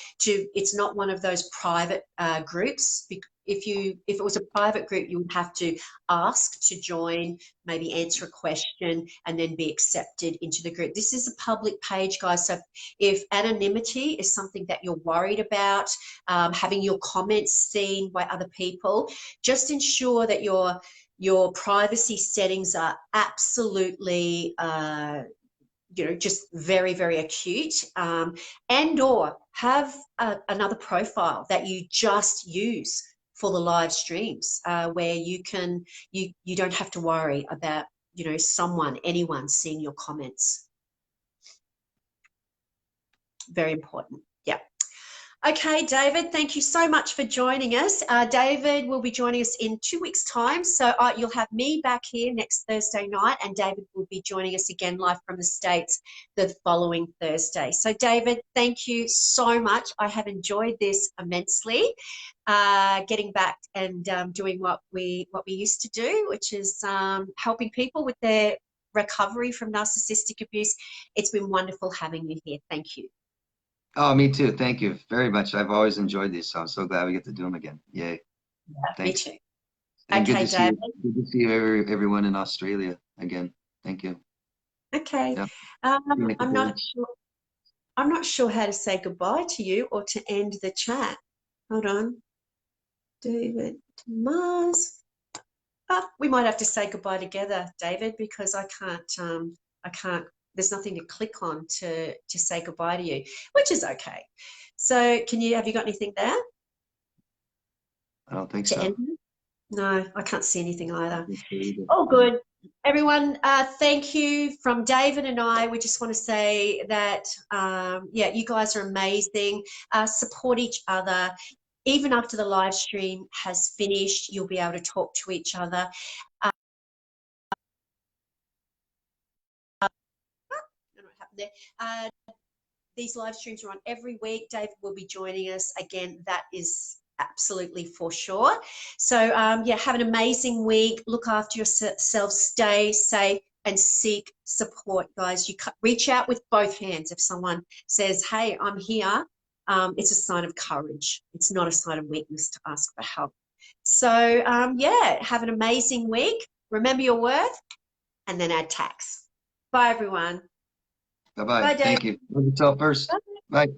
A: one of those private groups. If it was a private group, you would have to ask to join, maybe answer a question, and then be accepted into the group. This is a public page, guys. So if anonymity is something that you're worried about, having your comments seen by other people, just ensure that your privacy settings are absolutely just very, very acute, and or have another profile that you just use for the live streams, where you don't have to worry about, you know, anyone seeing your comments. Very important. Yeah. Okay, David, thank you so much for joining us. David will be joining us in 2 weeks' time. So you'll have me back here next Thursday night, and David will be joining us again live from the States the following Thursday. So, David, thank you so much. I have enjoyed this immensely, getting back and doing what we used to do, which is helping people with their recovery from narcissistic abuse. It's been wonderful having you here. Thank you.
B: Oh, me too. Thank you very much. I've always enjoyed these, so I'm so glad we get to do them again. Yay.
A: Yeah,
B: Thanks.
A: me too.
B: And
A: Okay, David.
B: Good to see everyone in Australia again. Thank you.
A: Okay.
B: Yep.
A: I'm not sure. I'm not sure how to say goodbye to you or to end the chat. Hold on. David Mars. We might have to say goodbye together, David, because I can't, there's nothing to click on to say goodbye to you, which is okay. So have you got anything there?
B: I don't think
A: To
B: so.
A: end it? No, I can't see anything either. All good. Everyone, thank you from David and I. We just want to say that, yeah, you guys are amazing. Support each other. Even after the live stream has finished, you'll be able to talk to each other. I don't know what happened there. These live streams are on every week. David will be joining us again. That is absolutely for sure. So yeah, have an amazing week. Look after yourself. Stay safe and seek support, guys. You reach out with both hands. If someone says, "Hey, I'm here," it's a sign of courage. It's not a sign of weakness to ask for help. So yeah, have an amazing week. Remember your worth, and then add tax. Bye, everyone.
B: Bye-bye.
A: Bye, Dave.
B: Thank you. Love yourself first.
A: Bye.
B: Bye.